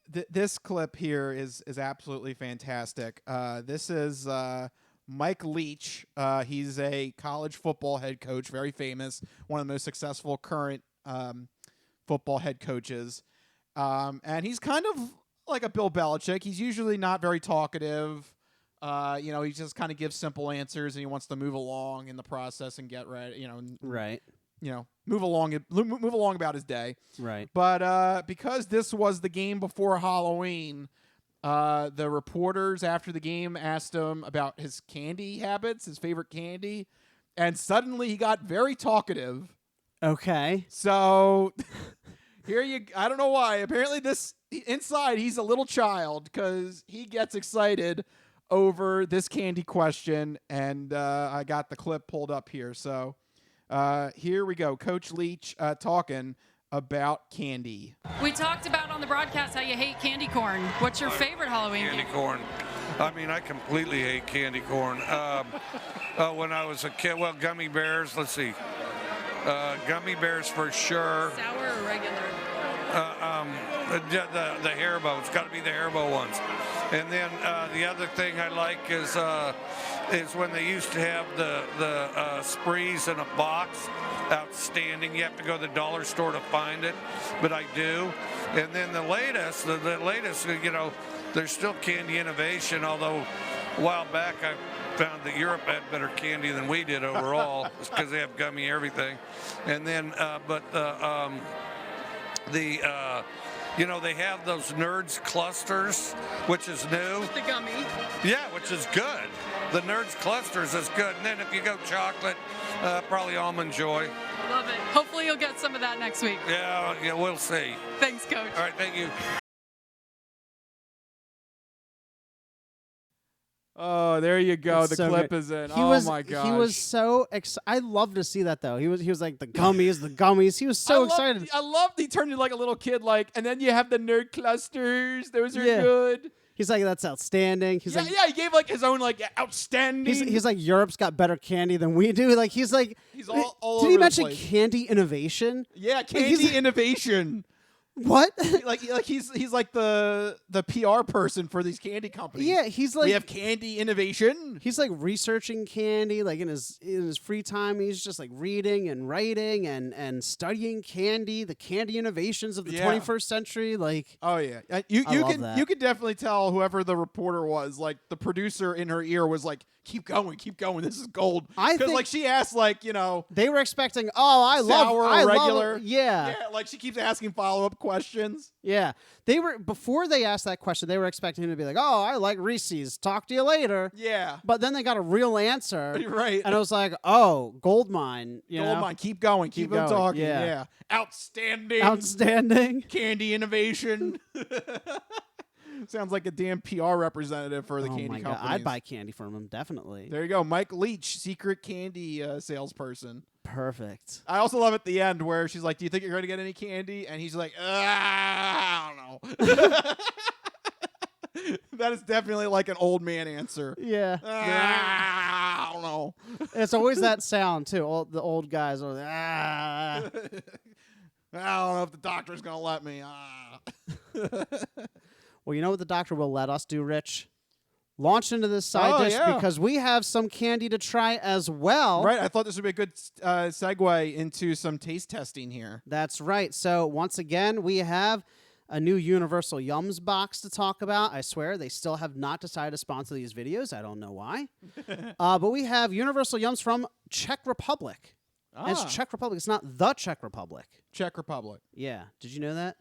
this clip here is absolutely fantastic. This is Mike Leach. He's a college football head coach, very famous, one of the most successful current football head coaches. And he's kind of like a Bill Belichick. He's usually not very talkative. He just kind of gives simple answers, and he wants to move along in the process and get ready. Right. Move along about his day. Right. But because this was the game before Halloween, the reporters after the game asked him about his candy habits, his favorite candy, and suddenly he got very talkative. Okay. So I don't know why. Apparently inside he's a little child because he gets excited over this candy question, and I got the clip pulled up here. So here we go. Coach Leach talking about candy. We talked about on the broadcast how you hate candy corn. What's your favorite Halloween candy corn? I mean, I completely hate candy corn. When I was a kid, gummy bears, let's see. Gummy bears for sure. Sour or regular? The Haribo. It's got to be the Haribo ones. And then the other thing I like is when they used to have the sprees in a box. Outstanding. You have to go to the dollar store to find it, but I do. And then the latest, there's still candy innovation, although a while back I found that Europe had better candy than we did overall because they have gummy everything. And then, they have those Nerds clusters, which is new. The gummy. Yeah, which is good. The Nerds clusters is good. And then if you go chocolate, probably Almond Joy. Love it. Hopefully you'll get some of that next week. Yeah, we'll see. Thanks, Coach. All right, thank you. Oh, there you go. It's The so clip good. is in. He Oh was, my gosh. He was so excited. I love to see that though. He was like the gummies. He was so excited. I loved he turned into like a little kid, like, and then you have the nerd clusters. Those are Yeah. good. He's like, that's outstanding. He's like, he gave like his own like outstanding. he's like, Europe's got better candy than we do. Like he's like, He's all did over he the mention place. candy innovation? Yeah, Like, candy innovation. What? like he's like the PR person for these candy companies. Yeah, he's like, we have candy innovation. he's like researching candy, like in his free time. He's just like reading and writing and studying candy, the candy innovations of the 21st century. Like, Oh yeah, I love that. you could definitely tell whoever the reporter was. Like the producer in her ear was like, keep going. This is gold. I Because think- like she asked like they were expecting, I sour love regular. yeah. Yeah, like she keeps asking follow-up questions. Yeah, they were before they asked that question. They were expecting him to be like, "Oh, I like Reese's. Talk to you later." Yeah, But then they got a real answer, right. and I was like, "Oh, gold mine, you know? Gold mine, keep going, keep them going, talking. yeah. Yeah, outstanding, Outstanding." candy innovation. Sounds like a damn PR representative for the Oh candy my God, companies. I'd buy candy from him definitely. There you go, Mike Leach, secret candy salesperson. Perfect. I also love at the end where she's like, "Do you think you're going to get any candy?" And he's like, "I don't know." That is definitely like an old man answer. Yeah, I don't know. it's always that sound too. The old guys are like, ah. I don't know if the doctor's going to let me. Well, you know what the doctor will let us do, Rich? Launch into this side dish because we have some candy to try as well. Right. I thought this would be a good segue into some taste testing here. That's right. So once again, we have a new Universal Yums box to talk about. I swear they still have not decided to sponsor these videos. I don't know why. But we have Universal Yums from Czech Republic. And it's Czech Republic. It's not the Czech Republic. Czech Republic. Yeah. Did you know that?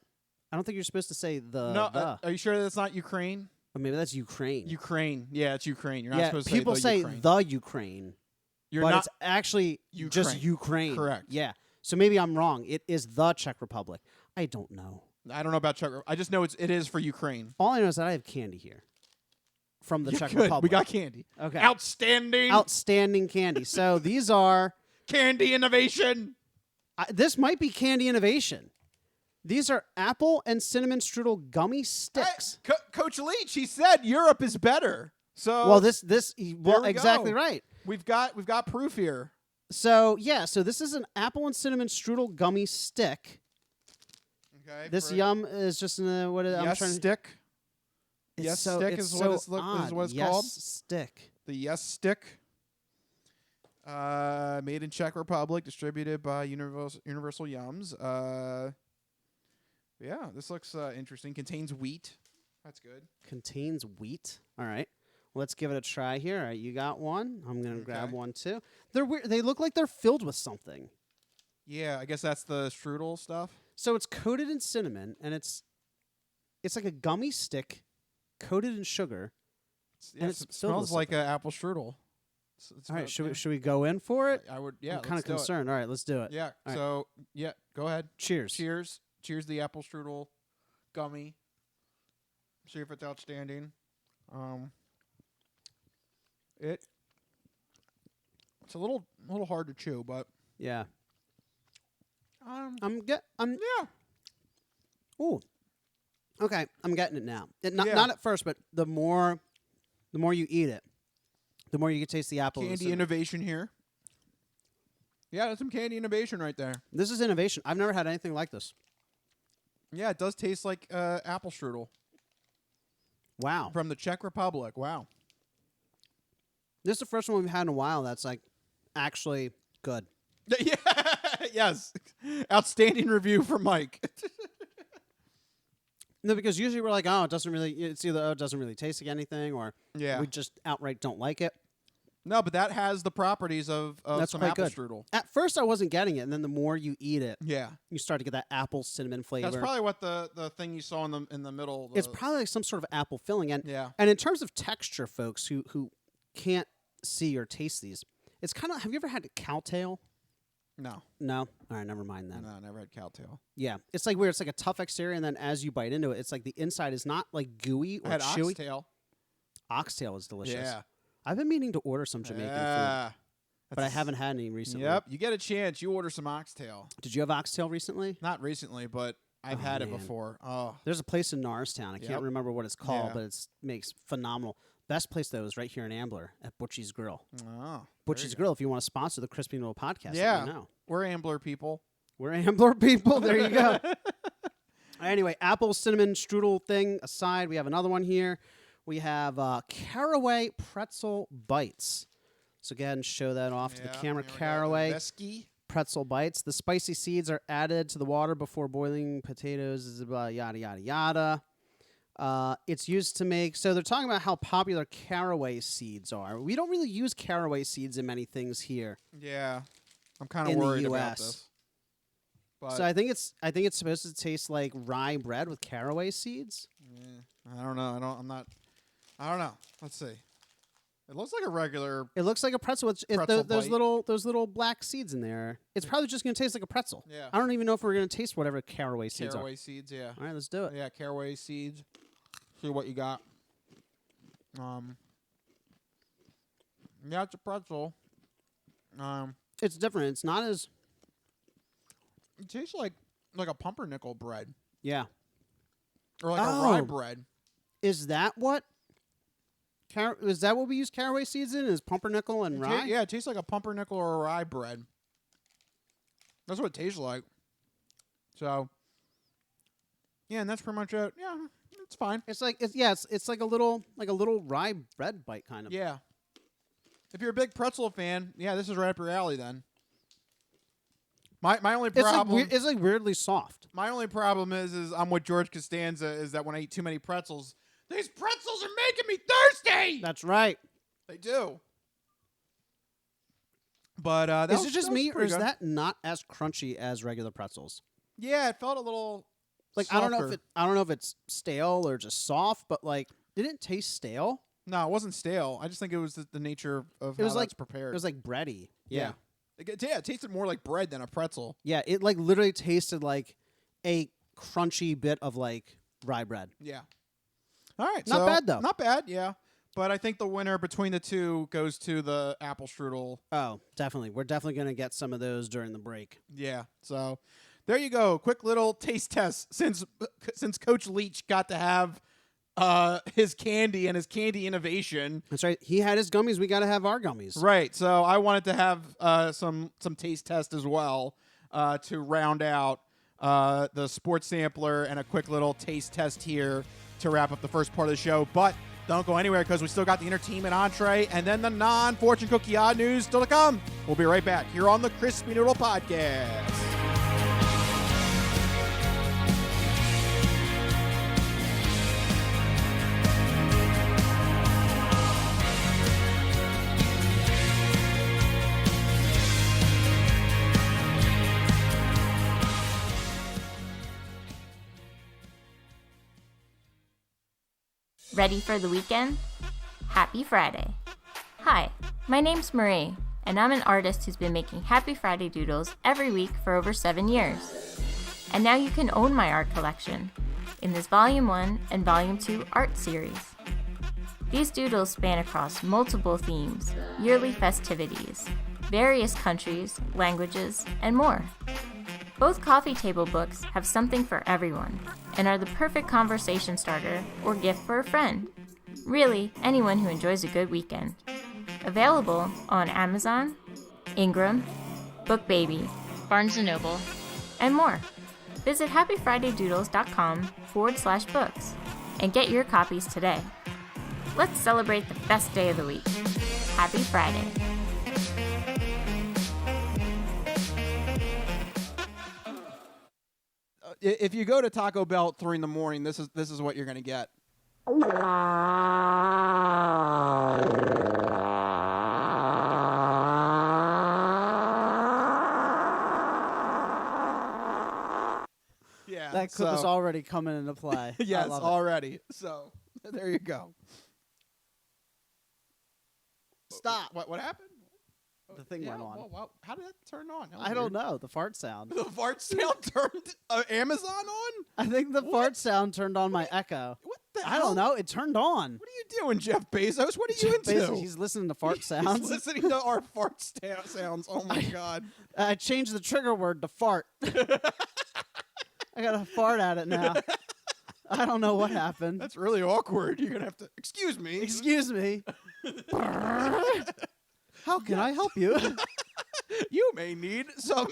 I don't think you're supposed to say the. No, the. are you sure that's not Ukraine? Or maybe that's Ukraine. Ukraine. Yeah, it's Ukraine. You're not Yeah, supposed to people say say the Ukraine. the Ukraine. You're but not. it's actually just Ukraine. Correct. Yeah. So maybe I'm wrong. It is the Czech Republic. I don't know. I don't know about Czech. I just know it is for Ukraine. All I know is that I have candy here from the Czech Good. Republic. We got candy. Okay. Outstanding. Outstanding candy. So these are Candy innovation. this might be candy innovation. These are apple and cinnamon strudel gummy sticks. Hey, Coach Leach, he said Europe is better. So Well, we exactly go. right. We've got proof here. So so this is an apple and cinnamon strudel gummy stick. Okay. This yum is just what I'm Yes trying to stick. It's Yes so, stick it's is so what it's odd. what it's yes called. Stick. The Yes Stick. Made in Czech Republic, distributed by Universal Yums. Yeah, this looks interesting. Contains wheat. That's good. Contains wheat. All right. Let's give it a try here. All right, you got one. I'm going to grab one too. They're weird. They look like they're filled with something. Yeah, I guess that's the strudel stuff. So it's coated in cinnamon, and it's like a gummy stick coated in sugar. And it it's filled smells with like something. an apple strudel. All right, should we go in for it? I would. Yeah, I'm kind of let's do it. concerned. All right, let's do it. Yeah. All right. So yeah, go ahead. Cheers. Cheers. Cheers the apple strudel gummy. See if it's outstanding. It's a little hard to chew, but Yeah. yeah. Ooh. Okay, I'm getting it now. Yeah. Not at first, but the more you eat it, the more you can taste the apple. and the Candy cinnamon. innovation here. Yeah, that's some candy innovation right there. This is innovation. I've never had anything like this. Yeah, it does taste like apple strudel Wow. from the Czech Republic. Wow. This is the first one we've had in a while that's like actually good. Yeah. Yes. Outstanding review from Mike. No, because usually we're like, it doesn't really. It's either it doesn't really taste like anything, or Yeah. we just outright don't like it. No, but that has the properties of That's some quite apple good. strudel. At first, I wasn't getting it, and then the more you eat it, Yeah. you start to get that apple cinnamon flavor. That's probably what the thing you saw in the middle. It's probably like some sort of apple filling, and Yeah. And in terms of texture, folks who can't see or taste these, it's kind of. Have you ever had a cow tail? No. No. All right, never mind then. No, never had cowtail. Yeah, it's like weird. It's like a tough exterior, and then as you bite into it, it's like the inside is not like gooey or I had chewy. oxtail. Oxtail is delicious. Yeah. I've been meaning to order some Jamaican food, but I haven't had any recently. Yep. You get a chance, you order some oxtail. Did you have oxtail recently? Not recently, but I've had it before. Oh. There's a place in Norristown. I can't remember what it's called, but it makes phenomenal. Best place, though, is right here in Ambler at Butchie's Grill. Oh. Butchie's Grill, if you want to sponsor the Crispy Noodle podcast, yeah. let me know. We're Ambler people. We're Ambler people. There you go. Anyway, apple cinnamon strudel thing aside, we have another one here. We have Caraway pretzel bites. So go ahead and show that off to the camera. Caraway pretzel bites. The spicy seeds are added to the water before boiling potatoes, yada, yada, yada. It's used to make... So they're talking about how popular caraway seeds are. We don't really use caraway seeds in many things here. Yeah. I'm kind of worried about this. But so I think it's supposed to taste like rye bread with caraway seeds. I don't know. I don't know. Let's see. It looks like a regular. It looks like a pretzel. Those little black seeds in there. It's probably just going to taste like a pretzel. Yeah. I don't even know if we're going to taste whatever caraway seeds are. Caraway seeds, yeah. All right, let's do it. Yeah, caraway seeds. See what you got. Yeah, it's a pretzel. It's different. It's not as. It tastes like a pumpernickel bread. Yeah. Or like a rye bread. Is that what? Is that what we use caraway seeds in? Is pumpernickel and rye? Yeah, it tastes like a pumpernickel or a rye bread. That's what it tastes like. So, yeah, and that's pretty much it. Yeah, it's fine. It's like it's like a little rye bread bite kind of. Yeah. If you're a big pretzel fan, yeah, this is right up your alley then. My only problem it's like weirdly soft. My only problem is I'm with George Costanza is that when I eat too many pretzels, these pretzels are making me thirsty. That's right. They do. But is it just me, or is that not as crunchy as regular pretzels? Yeah, it felt a little like softer. I don't know if it's stale or just soft, but like, didn't it taste stale? No, it wasn't stale. I just think it was the nature of how it's prepared. It was like bready. Yeah. It tasted more like bread than a pretzel. Yeah, it like literally tasted like a crunchy bit of like rye bread. Yeah. All right. Not bad, though. Not bad, yeah. But I think the winner between the two goes to the apple strudel. Oh, definitely. We're definitely going to get some of those during the break. Yeah. So there you go. Quick little taste test since Coach Leach got to have his candy and his candy innovation. That's right. He had his gummies. We got to have our gummies. Right. So I wanted to have some taste test as well to round out the sports sampler and a quick little taste test here to wrap up the first part of the show. But don't go anywhere because we still got the entertainment entree and then the non-fortune cookie odd news still to come. We'll be right back here on the Crispy Noodle Podcast. Ready for the weekend? Happy Friday. Hi, my name's Marie, and I'm an artist who's been making Happy Friday doodles every week for over 7 years. And now you can own my art collection in this Volume 1 and Volume 2 art series. These doodles span across multiple themes, yearly festivities, various countries, languages, and more. Both coffee table books have something for everyone and are the perfect conversation starter or gift for a friend. Really, anyone who enjoys a good weekend. Available on Amazon, Ingram, BookBaby, Barnes & Noble, and more. Visit happyfridaydoodles.com/books and get your copies today. Let's celebrate the best day of the week. Happy Friday. If you go to Taco Bell at 3 a.m, this is what you're going to get. Yeah, that clip is already coming into play. Yes, already. So there you go. Stop. What happened? The thing went on. Well, how did that turn on? I don't know. The fart sound. The fart sound turned Amazon on? I think the fart sound turned on my Echo. What the I hell? don't know. It turned on. What are you doing, Jeff Bezos? What are you into? Basically, he's listening to fart sounds. He's listening to our fart sounds. Oh, my God. I changed the trigger word to fart. I got to fart at it now. I don't know what happened. That's really awkward. You're going to have to... Excuse me. Excuse me. How can I help you? You may need some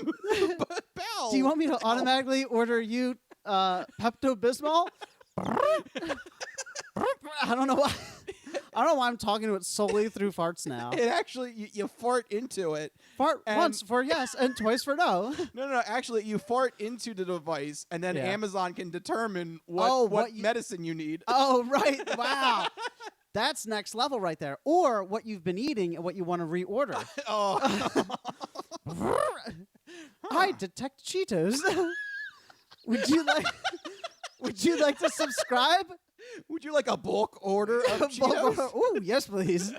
bowel. Do you want me to automatically order you Pepto-Bismol? I don't know why. I don't know why I'm talking to it solely through farts now. It actually, you fart into it. Fart once for yes and twice for no. No. Actually, you fart into the device, and then Yeah. Amazon can determine what medicine you need. Oh, right. Wow. That's next level right there. Or what you've been eating and what you want to reorder. I detect Cheetos. Would you like to subscribe? Would you like a bulk order of Cheetos? Oh, yes, please.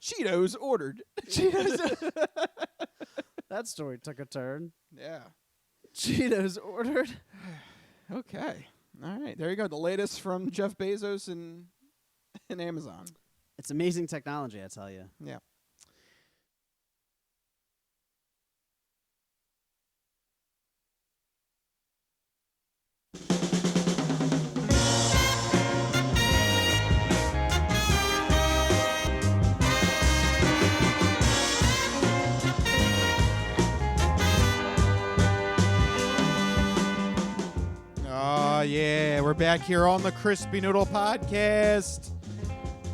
Cheetos ordered. Cheetos. That story took a turn. Yeah. Cheetos ordered. Okay. All right. There you go. The latest from Jeff Bezos and Amazon. It's amazing technology, I tell you. Yeah. Oh, yeah. We're back here on the Crispy Noodle Podcast.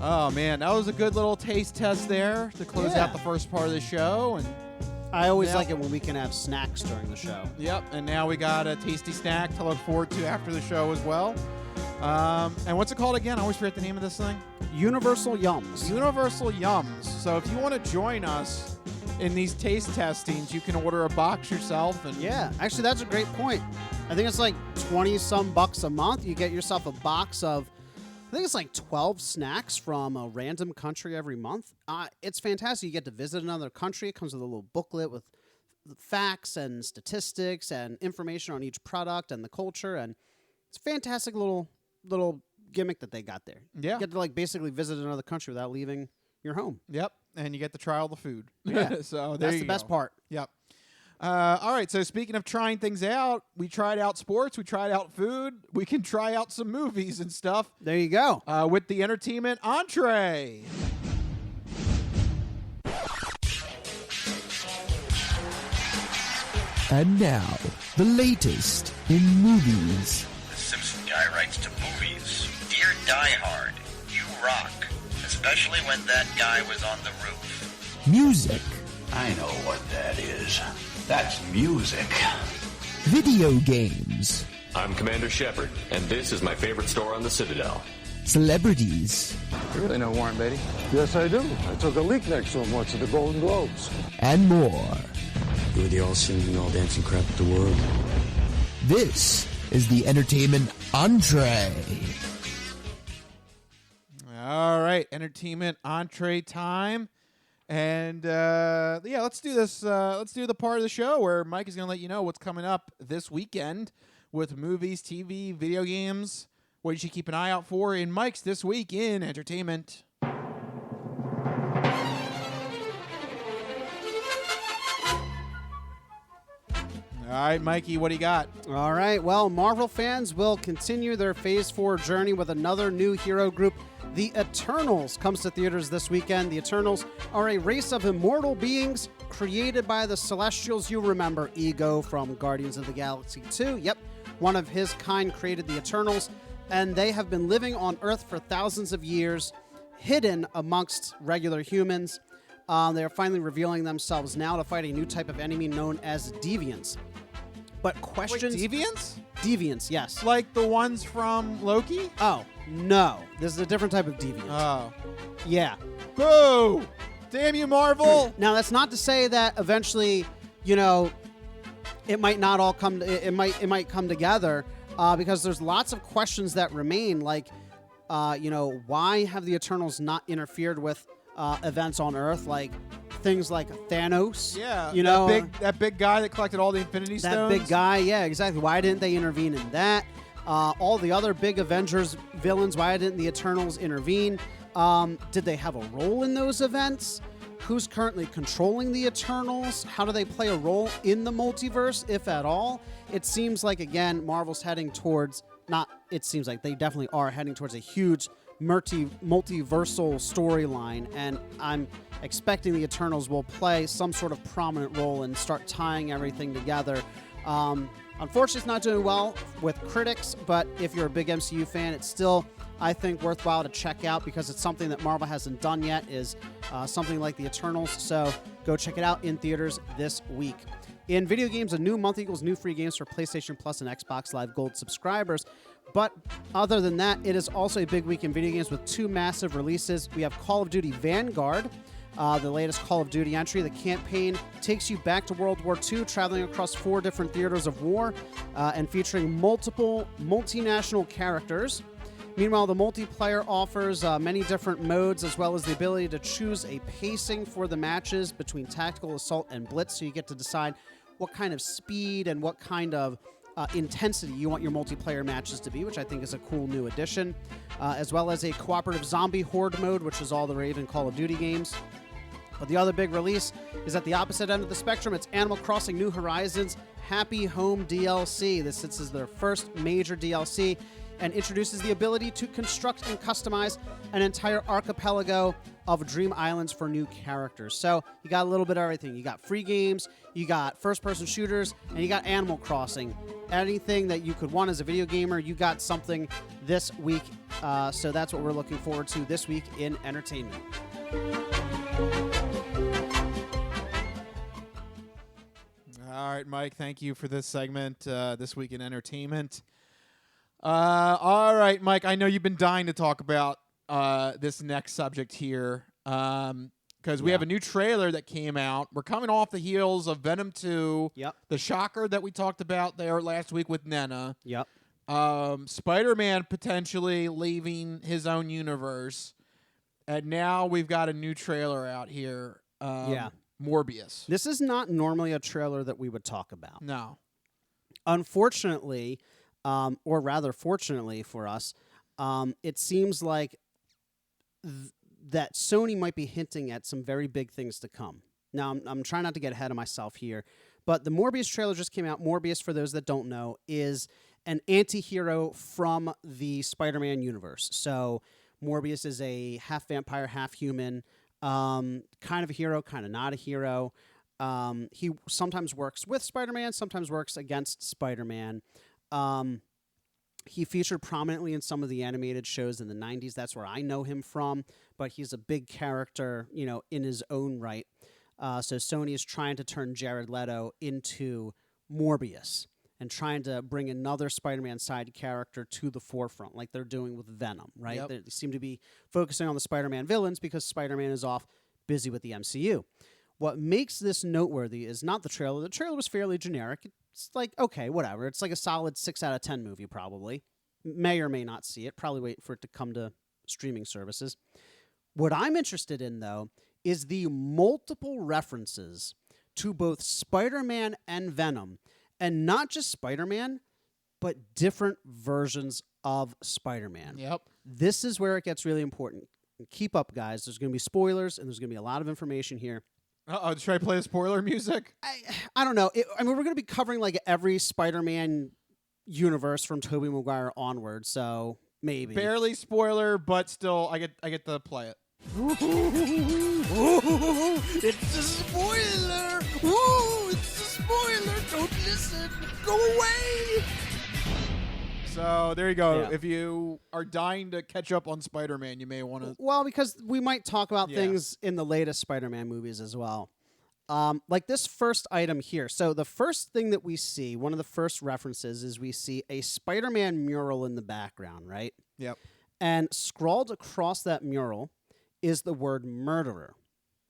Oh, man. That was a good little taste test there to close out the first part of the show. And I always like it when we can have snacks during the show. Yep. And now we got a tasty snack to look forward to after the show as well. And what's it called again? I always forget the name of this thing. Universal Yums. Universal Yums. So if you want to join us in these taste testings, you can order a box yourself. And yeah, actually, that's a great point. I think it's like 20-some bucks a month. You get yourself a box of, I think it's like 12 snacks from a random country every month. It's fantastic. You get to visit another country. It comes with a little booklet with facts and statistics and information on each product and the culture. And it's a fantastic little gimmick that they got there. Yeah. You get to like basically visit another country without leaving your home. Yep. And you get to try all the food. Yeah. So that's the best part. Yep. All right. So speaking of trying things out, we tried out sports. We tried out food. We can try out some movies and stuff. There you go. With the entertainment entree. And now, the latest in movies. The Simpson guy writes to movies. Dear Die Hard, you rock. Especially when that guy was on the roof. Music. I know what that is. That's music. Video games. I'm Commander Shepard, and this is my favorite store on the Citadel. Celebrities. You really know Warren Beatty? Yes, I do. I took a leak next to him once at the Golden Globes. And more. You were the all-singing, all-dancing crap of the world. This is the entertainment entree. All right, entertainment entree time. And, let's do this. Let's do the part of the show where Mike is going to let you know what's coming up this weekend with movies, TV, video games. What you should keep an eye out for in Mike's This Week in Entertainment. All right, Mikey, what do you got? All right, well, Marvel fans will continue their Phase 4 journey with another new hero group. The Eternals comes to theaters this weekend. The Eternals are a race of immortal beings created by the Celestials. You remember Ego from Guardians of the Galaxy 2. Yep, one of his kind created the Eternals, and they have been living on Earth for thousands of years, hidden amongst regular humans. They are finally revealing themselves now to fight a new type of enemy known as Deviants. But questions... Wait, Deviants? Deviants, yes. Like the ones from Loki? Oh, no. This is a different type of deviant. Oh. Yeah. Boo! Damn you, Marvel! Now, that's not to say that eventually, you know, it might not all come. It might come together because there's lots of questions that remain. Like, why have the Eternals not interfered with events on Earth, like things like Thanos? Yeah, that big guy that collected all the Infinity Stones. That big guy, yeah, exactly. Why didn't they intervene in that? All the other big Avengers villains, why didn't the Eternals intervene? Did they have a role in those events? Who's currently controlling the Eternals? How do they play a role in the multiverse, if at all? It seems like, again, Marvel's heading towards, it seems like they definitely are heading towards a huge multiversal storyline, and I'm expecting the Eternals will play some sort of prominent role and start tying everything together. Unfortunately, it's not doing well with critics, but if you're a big MCU fan, it's still, I think, worthwhile to check out because it's something that Marvel hasn't done yet, is something like the Eternals. So go check it out in theaters this week. In video games, a new month equals new free games for PlayStation Plus and Xbox Live Gold subscribers. But other than that, it is also a big week in video games with 2 massive releases. We have Call of Duty Vanguard, the latest Call of Duty entry. The campaign takes you back to World War II, traveling across 4 different theaters of war and featuring multiple multinational characters. Meanwhile, the multiplayer offers many different modes, as well as the ability to choose a pacing for the matches between tactical, assault, and blitz, so you get to decide what kind of speed and what kind of intensity you want your multiplayer matches to be, which I think is a cool new addition, as well as a cooperative zombie horde mode, which is all the rave in Call of Duty games. But the other big release is at the opposite end of the spectrum. It's Animal Crossing New Horizons Happy Home DLC. This is their first major DLC and introduces the ability to construct and customize an entire archipelago of dream islands for new characters. So you got a little bit of everything. You got free games, you got first-person shooters, and you got Animal Crossing. Anything that you could want as a video gamer, you got something this week. So that's what we're looking forward to this week in entertainment. All right, Mike, thank you for this segment, This Week in Entertainment. All right, Mike, I know you've been dying to talk about this next subject here because we have a new trailer that came out. We're coming off the heels of Venom 2, the shocker that we talked about there last week with Nena. Spider-Man potentially leaving his own universe, and now we've got a new trailer out here. Morbius. This is not normally a trailer that we would talk about. No. Unfortunately, or rather fortunately for us, it seems like that Sony might be hinting at some very big things to come. Now, I'm trying not to get ahead of myself here, but the Morbius trailer just came out. Morbius, for those that don't know, is an anti-hero from the Spider-Man universe. So Morbius is a half vampire, half human, kind of a hero, kind of not a hero. He sometimes works with Spider-Man, sometimes works against Spider-Man. He featured prominently in some of the animated shows in the 90s. That's where I know him from, but he's a big character, in his own right. So Sony is trying to turn Jared Leto into Morbius and trying to bring another Spider-Man side character to the forefront, like they're doing with Venom, right? They seem to be focusing on the Spider-Man villains because Spider-Man is off busy with the MCU. What makes this noteworthy is not the trailer. The trailer was fairly generic. It's like, okay, whatever. It's like a solid 6 out of 10 movie, probably. May or may not see it. Probably wait for it to come to streaming services. What I'm interested in, though, is the multiple references to both Spider-Man and Venom. And not just Spider-Man, but different versions of Spider-Man. This is where it gets really important. Keep up, guys. There's going to be spoilers, and there's going to be a lot of information here. Should I play the spoiler music? I don't know. We're going to be covering like every Spider-Man universe from Tobey Maguire onward, so maybe. Barely spoiler, but still, I get to play it. It's a spoiler! Ooh, it's a spoiler! Don't listen! Go away! So there you go. If you are dying to catch up on Spider-Man, you may want to... Well, because we might talk about things in the latest Spider-Man movies as well. Like this first item here. So the first thing that we see, one of the first references, is we see a Spider-Man mural in the background, right? And scrawled across that mural is the word murderer.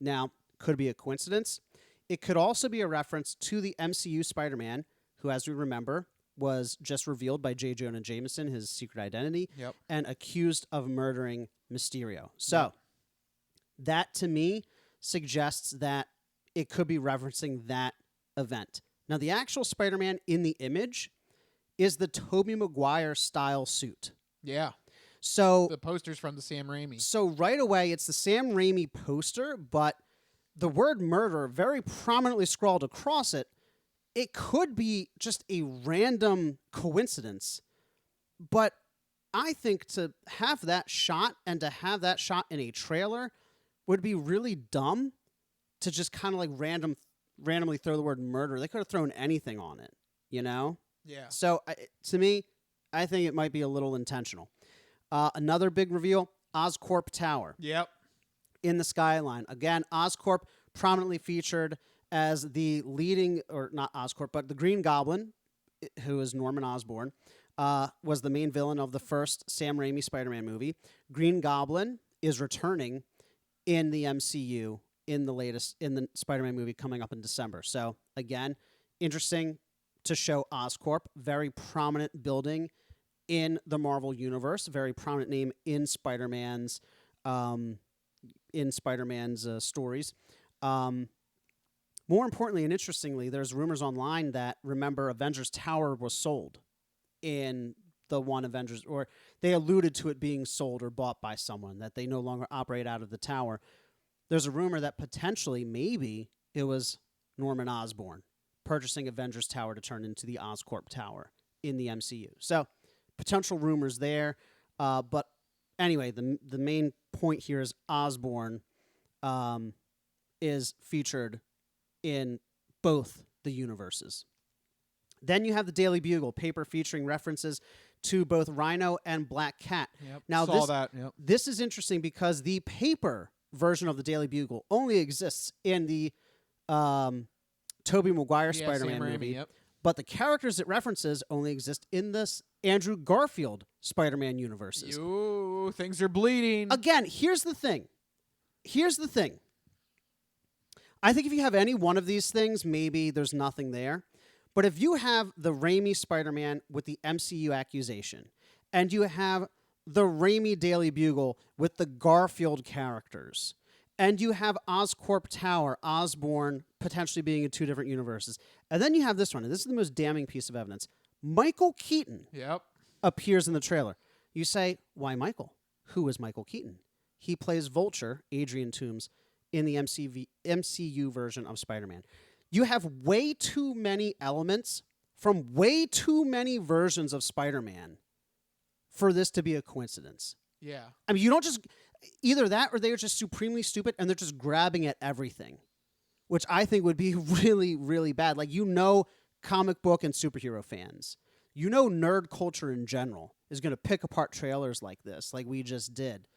Now, could be a coincidence. It could also be a reference to the MCU Spider-Man, who, as we remember, was just revealed by J. Jonah Jameson, his secret identity, and accused of murdering Mysterio. So that, to me, suggests that it could be referencing that event. Now, the actual Spider-Man in the image is the Tobey Maguire style suit. Yeah. So the poster's from the Sam Raimi. So right away, it's the Sam Raimi poster, but the word murder very prominently scrawled across it. It could be just a random coincidence, but I think to have that shot and to have that shot in a trailer would be really dumb to just kind of like randomly throw the word murder. They could have thrown anything on it, you know? Yeah. So to me, I think it might be a little intentional. Another big reveal, Oscorp Tower. Yep. In the skyline. Again, Oscorp prominently featured as the leading, or not Oscorp, but the Green Goblin, who is Norman Osborn, was the main villain of the first Sam Raimi Spider-Man movie. Green Goblin is returning in the MCU in the Spider-Man movie coming up in December. So again, interesting to show Oscorp, very prominent building in the Marvel universe, very prominent name in Spider-Man's stories. More importantly and interestingly, there's rumors online that, remember, Avengers Tower was sold in the one Avengers, or they alluded to it being sold or bought by someone, that they no longer operate out of the tower. There's a rumor that potentially, maybe, it was Norman Osborn purchasing Avengers Tower to turn into the Oscorp Tower in the MCU. So, potential rumors there. But anyway, the main point here is Osborn is featured in both the universes. Then you have the Daily Bugle, paper featuring references to both Rhino and Black Cat. Yep. Now, Yep. This is interesting because the paper version of the Daily Bugle only exists in the Tobey Maguire Spider-Man Sam Raimi, movie. Yep. But the characters it references only exist in this Andrew Garfield Spider-Man universes. Ooh, things are bleeding. Again, here's the thing. I think if you have any one of these things, maybe there's nothing there. But if you have the Raimi Spider-Man with the MCU accusation, and you have the Raimi Daily Bugle with the Garfield characters, and you have Oscorp Tower, Osborn potentially being in two different universes, and then you have this one, and this is the most damning piece of evidence. Michael Keaton appears in the trailer. You say, why Michael? Who is Michael Keaton? He plays Vulture, Adrian Toomes, in the MCU version of Spider-Man. You have way too many elements from way too many versions of Spider-Man for this to be a coincidence. Yeah. I mean, you don't just... Either that or they're just supremely stupid and they're just grabbing at everything, which I think would be really, really bad. Like, comic book and superhero fans, nerd culture in general is going to pick apart trailers like this, like we just did.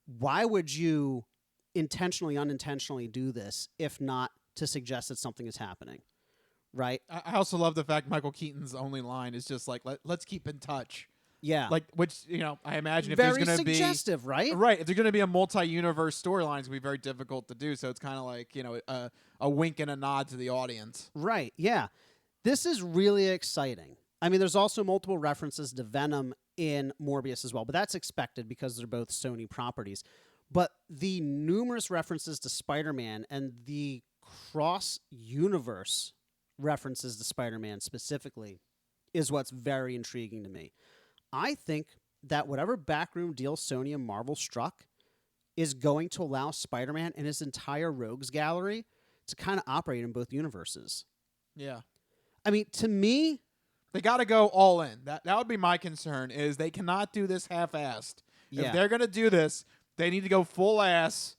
Why would you intentionally, unintentionally do this if not to suggest that something is happening, right? I also love the fact Michael Keaton's only line is just like, let's keep in touch. Yeah. Like, which, I imagine if very there's going to be... suggestive, right? Right. If there's going to be a multi-universe storyline, it's going to be very difficult to do. So it's kind of like, a wink and a nod to the audience. Right. Yeah. This is really exciting. I mean, there's also multiple references to Venom in Morbius as well, but that's expected because they're both Sony properties. But the numerous references to Spider-Man and the cross-universe references to Spider-Man specifically is what's very intriguing to me. I think that whatever backroom deal Sony and Marvel struck is going to allow Spider-Man and his entire Rogues Gallery to kind of operate in both universes. Yeah. I mean, to me... They got to go all in. That would be my concern, is they cannot do this half-assed. Yeah. If they're going to do this, they need to go full ass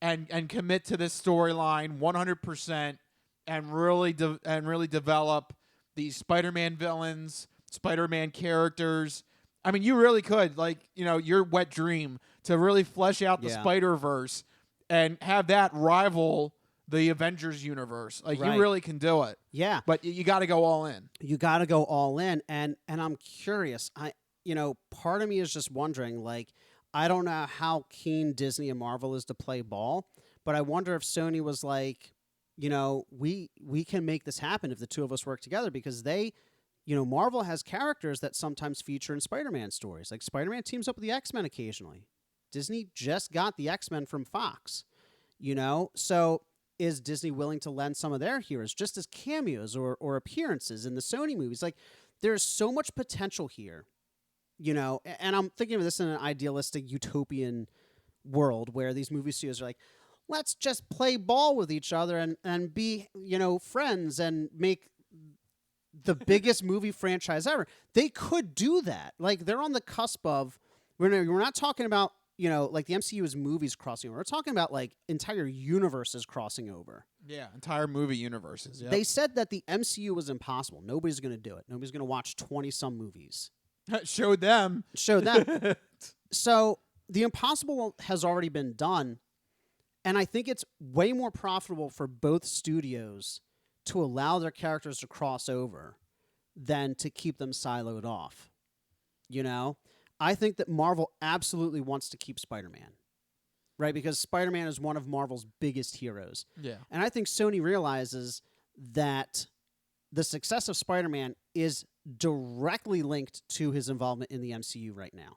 and commit to this storyline 100% and really develop these Spider-Man villains, Spider-Man characters. I mean, you really could, your wet dream to really flesh out the Spider-Verse and have that rival the Avengers universe. Right. You really can do it. Yeah. But you got to go all in. You got to go all in. And I'm curious. Part of me is just wondering, I don't know how keen Disney and Marvel is to play ball, but I wonder if Sony was like, we can make this happen if the two of us work together, because Marvel has characters that sometimes feature in Spider-Man stories. Like Spider-Man teams up with the X-Men occasionally. Disney just got the X-Men from Fox, So is Disney willing to lend some of their heroes just as cameos or appearances in the Sony movies? Like, there's so much potential here, and I'm thinking of this in an idealistic utopian world where these movie studios are like, let's just play ball with each other and be, friends and make the biggest movie franchise ever. They could do that. Like, they're on the cusp of, we're not talking about, like the MCU is movies crossing over. We're talking about like entire universes crossing over. Yeah, entire movie universes. Yep. They said that the MCU was impossible. Nobody's going to do it. Nobody's going to watch 20-some movies. Showed them. So the impossible has already been done, and I think it's way more profitable for both studios to allow their characters to cross over than to keep them siloed off. I think that Marvel absolutely wants to keep Spider-Man, right? Because Spider-Man is one of Marvel's biggest heroes. Yeah. And I think Sony realizes that the success of Spider-Man is directly linked to his involvement in the MCU right now.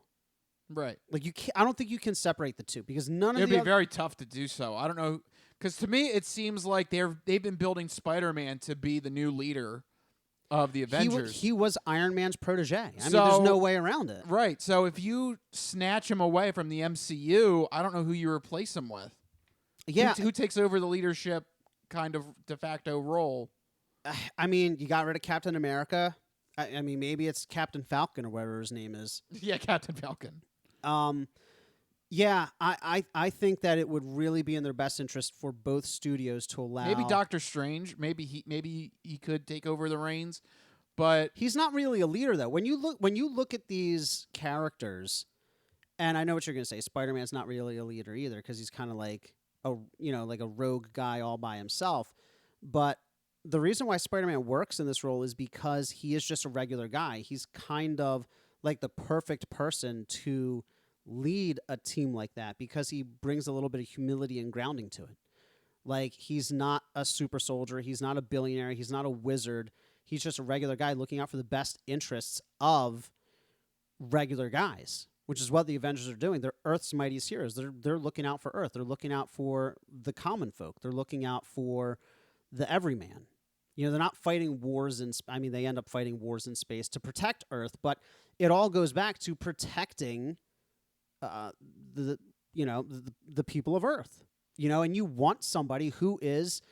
Right. Like, I don't think you can separate the two, because it'd be very tough to do so. I don't know, because to me it seems like they've been building Spider-Man to be the new leader of the Avengers. He was Iron Man's protege. I mean, there's no way around it. Right. So if you snatch him away from the MCU, I don't know who you replace him with. Yeah. Who takes over the leadership kind of de facto role? I mean, you got rid of Captain America. I mean, maybe it's Captain Falcon or whatever his name is. Yeah, Captain Falcon. Yeah, I think that it would really be in their best interest for both studios to allow. Maybe Doctor Strange. Maybe he could take over the reins, but he's not really a leader though. When you look at these characters, and I know what you're going to say, Spider-Man's not really a leader either, because he's kind of like a rogue guy all by himself. But the reason why Spider-Man works in this role is because he is just a regular guy. He's kind of like the perfect person to lead a team like that, because he brings a little bit of humility and grounding to it. Like, he's not a super soldier. He's not a billionaire. He's not a wizard. He's just a regular guy looking out for the best interests of regular guys, which is what the Avengers are doing. They're Earth's mightiest heroes. They're looking out for Earth. They're looking out for the common folk. They're looking out for the everyman. They're not fighting wars they end up fighting wars in space to protect Earth, but it all goes back to protecting the people of Earth, and you want somebody who is,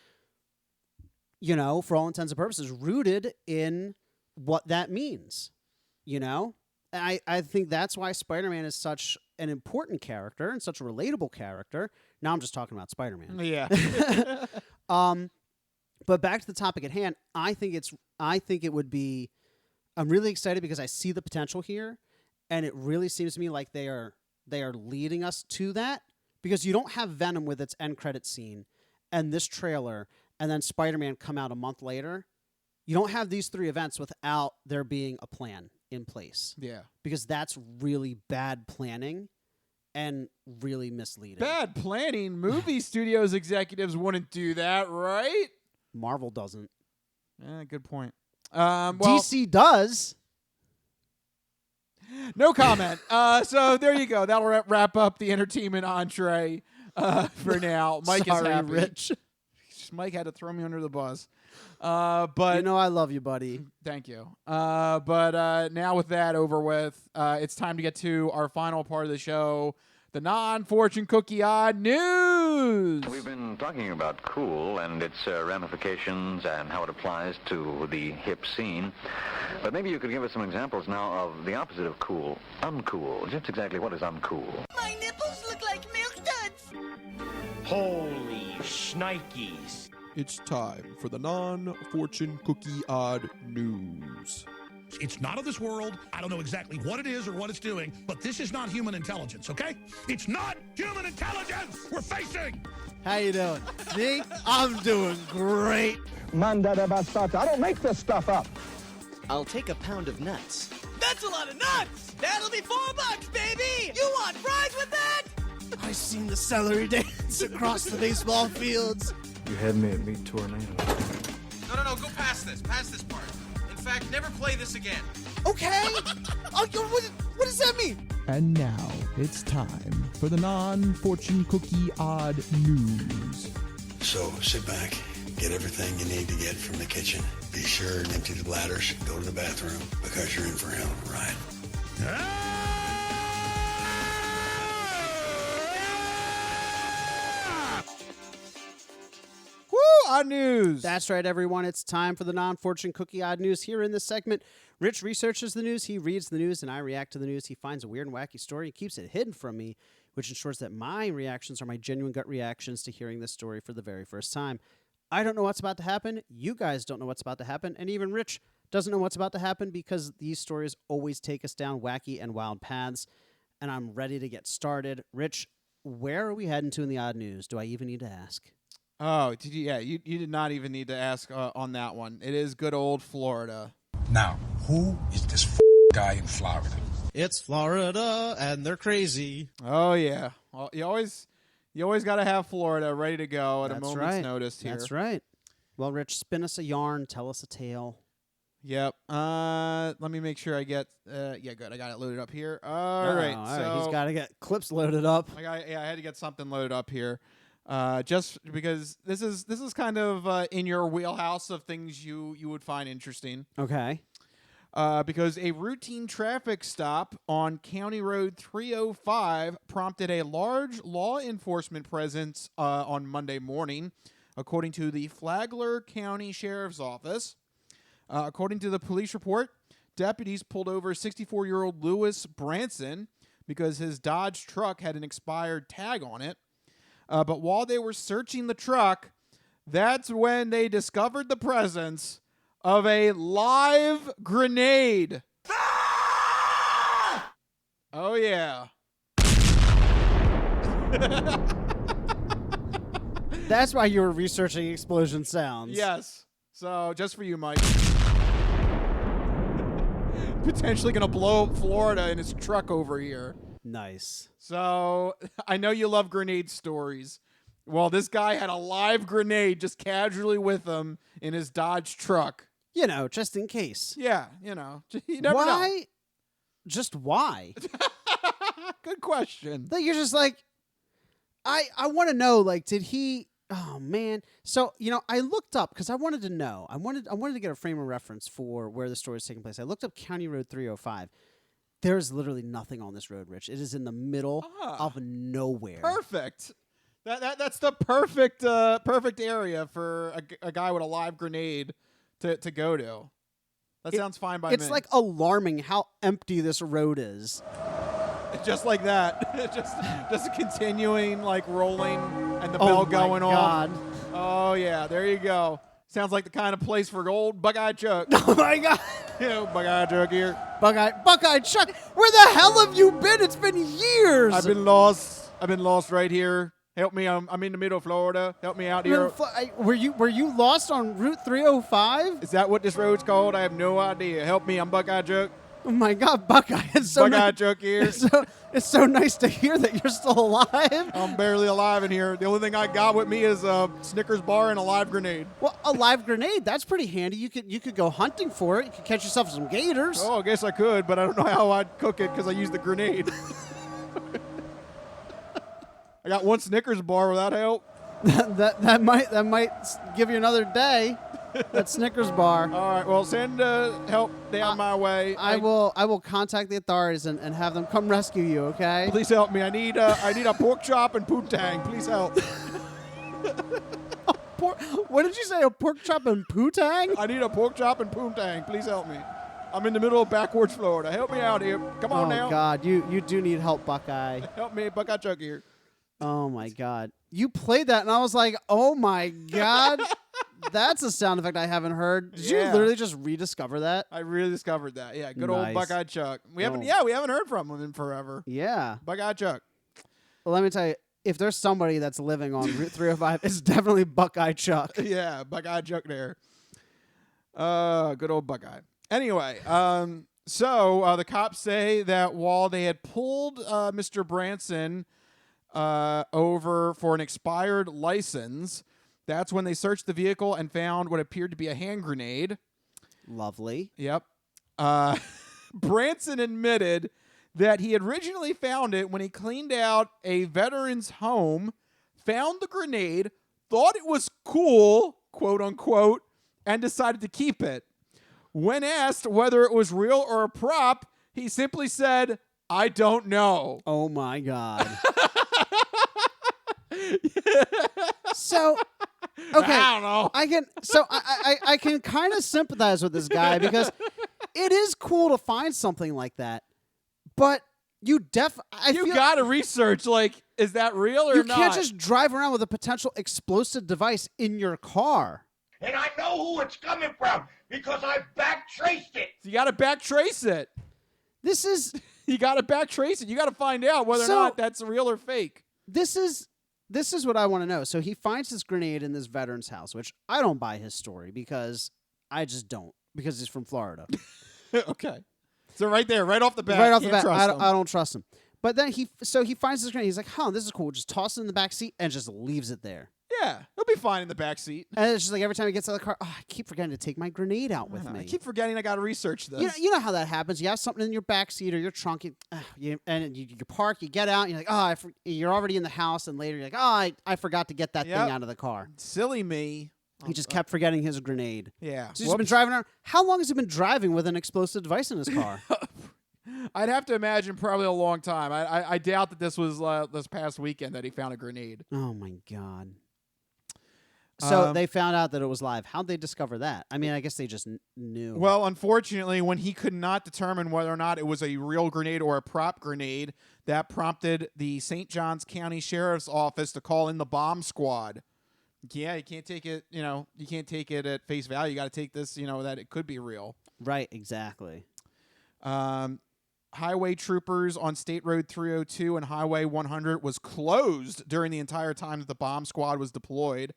for all intents and purposes, rooted in what that means, I think that's why Spider-Man is such an important character and such a relatable character. Now I'm just talking about Spider-Man. Yeah. But back to the topic at hand, I think it would be, I'm really excited because I see the potential here, and it really seems to me like they are leading us to that, because you don't have Venom with its end credit scene and this trailer and then Spider-Man come out a month later. You don't have these three events without there being a plan in place. Yeah. Because that's really bad planning and really misleading. Bad planning? Movie studios executives wouldn't do that, right? Marvel doesn't. Good point. DC does. No comment. So there you go. That'll wrap up the entertainment entree for now. Mike is happy. Rich. Mike had to throw me under the bus. But I love you, buddy. Thank you. But now with that over with, it's time to get to our final part of the show, the non-fortune cookie odd news. We've been talking about cool and its ramifications and how it applies to the hip scene. But maybe you could give us some examples now of the opposite of cool, uncool. Just exactly what is uncool? My nipples look like milk duds. Holy shnikes. It's time for the non-fortune cookie odd news. It's not of this world. I don't know exactly what it is or what it's doing, but this is not human intelligence, okay? It's not human intelligence we're facing! How you doing? Me? I'm doing great. Manda bastards. I don't make this stuff up. I'll take a pound of nuts. That's a lot of nuts! That'll be $4, baby! You want fries with that? I seen the celery day. hits across the baseball fields. You had me at meet tornado. No, go past this part. In fact, never play this again. Okay. What does that mean? And now it's time for the non-fortune cookie odd news. So sit back, get everything you need to get from the kitchen. Be sure and empty the bladders. Go to the bathroom because you're in for a hell of a ride. Odd news. That's right, everyone. It's time for the non-fortune cookie odd news. Here in this segment, Rich researches the news, he reads the news, and I react to the news. He finds a weird and wacky story and keeps it hidden from me, which ensures that my reactions are my genuine gut reactions to hearing this story for the very first time. I don't know what's about to happen. You guys don't know what's about to happen. And even Rich doesn't know what's about to happen because these stories always take us down wacky and wild paths. And I'm ready to get started. Rich, where are we heading to in the odd news? Do I even need to ask? Oh, you did not even need to ask on that one. It is good old Florida. Now, who is this guy in Florida? It's Florida, and they're crazy. Oh, yeah. Well, you always got to have Florida ready to go at a moment's notice here. That's right. Well, Rich, spin us a yarn. Tell us a tale. Yep. Let me make sure I get. Good. I got it loaded up here. All right. So he's got to get clips loaded up. I had to get something loaded up here. Just because this is kind of in your wheelhouse of things you would find interesting. Okay. Because a routine traffic stop on County Road 305 prompted a large law enforcement presence on Monday morning, according to the Flagler County Sheriff's Office. According to the police report, deputies pulled over 64-year-old Lewis Branson because his Dodge truck had an expired tag on it. But while they were searching the truck, that's when they discovered the presence of a live grenade. Ah! Oh, yeah. That's why you were researching explosion sounds. Yes. So, just for you, Mike. Potentially going to blow up Florida in his truck over here. Nice. So, I know you love grenade stories. Well, this guy had a live grenade just casually with him in his Dodge truck. You know, just in case. Yeah, you never know. Just why? Good question. That you're just like, I want to know, like, did he... Oh, man. So, I looked up, because I wanted to know. I wanted to get a frame of reference for where the story is taking place. I looked up County Road 305. There's literally nothing on this road, Rich. It is in the middle of nowhere. Perfect. That's the perfect area for a guy with a live grenade to go to. That sounds fine by me. It's like alarming how empty this road is. Just like that. just continuing like rolling and the bell going on. Oh yeah, there you go. Sounds like the kind of place for old Buckeye Chuck. Oh my God. Buckeye Chuck here. Buckeye Chuck, where the hell have you been? It's been years. I've been lost right here. Help me. I'm in the middle of Florida. Help me out here. Were you lost on Route 305? Is that what this road's called? I have no idea. Help me. I'm Buckeye Chuck. Oh my God, Buckeye! It's so Buckeye Chuck here. It's so nice to hear that you're still alive. I'm barely alive in here. The only thing I got with me is a Snickers bar and a live grenade. Well, a live grenade—that's pretty handy. You could go hunting for it. You could catch yourself some gators. Oh, I guess I could, but I don't know how I'd cook it because I used the grenade. I got one Snickers bar. Will that help? that might give you another day. That Snickers bar. All right. Well, send help down my way. I will contact the authorities and have them come rescue you. Okay. Please help me. I need a pork chop and poontang. Please help. What did you say? A pork chop and poontang? I need a pork chop and poontang. Please help me. I'm in the middle of backwards Florida. Help me out here. Come on now. Oh God, you do need help, Buckeye. Help me, Buckeye Chuck here. Oh my God, you played that and I was like, oh my God. That's a sound effect I haven't heard. Did you literally just rediscover that? I rediscovered that. Yeah, good old Buckeye Chuck. We haven't heard from him in forever. Yeah, Buckeye Chuck. Well, let me tell you, if there's somebody that's living on Route 305, it's definitely Buckeye Chuck. Yeah, Buckeye Chuck there. Good old Buckeye. Anyway, so the cops say that while they had pulled Mr. Branson over for an expired license. That's when they searched the vehicle and found what appeared to be a hand grenade. Lovely. Yep. Branson admitted that he had originally found it when he cleaned out a veteran's home, found the grenade, thought it was cool, quote unquote, and decided to keep it. When asked whether it was real or a prop, he simply said, "I don't know." Oh my God. So, okay, I don't know. I can kind of sympathize with this guy because it is cool to find something like that, but you gotta research, like, is that real or not? You can't just drive around with a potential explosive device in your car. And I know who it's coming from because I backtraced it. You gotta backtrace it. You gotta backtrace it. You gotta find out whether or not that's real or fake. This is what I want to know. So he finds this grenade in this veteran's house, which I don't buy his story because I just don't, because he's from Florida. Okay. So right there, right off the bat, I don't trust him. But then he finds this grenade. He's like, "Huh, this is cool." Just toss it in the back seat and just leaves it there. Yeah, he'll be fine in the back seat. And it's just like every time he gets out of the car, I keep forgetting to take my grenade out with me. I keep forgetting I got to research this. You know how that happens. You have something in your back seat or your trunk, you park, you get out, and you're like, you're already in the house, and later you're like, I forgot to get that thing out of the car. Silly me. He just kept forgetting his grenade. Yeah. So he's been driving around. How long has he been driving with an explosive device in his car? I'd have to imagine probably a long time. I doubt that this was this past weekend that he found a grenade. Oh, my God. So they found out that it was live. How'd they discover that? I mean, I guess they just knew. Well, unfortunately, when he could not determine whether or not it was a real grenade or a prop grenade, that prompted the St. Johns County Sheriff's Office to call in the bomb squad. Yeah, you can't take it, you can't take it at face value. You got to take this, that it could be real. Right, exactly. Highway troopers on State Road 302 and Highway 100 was closed during the entire time that the bomb squad was deployed.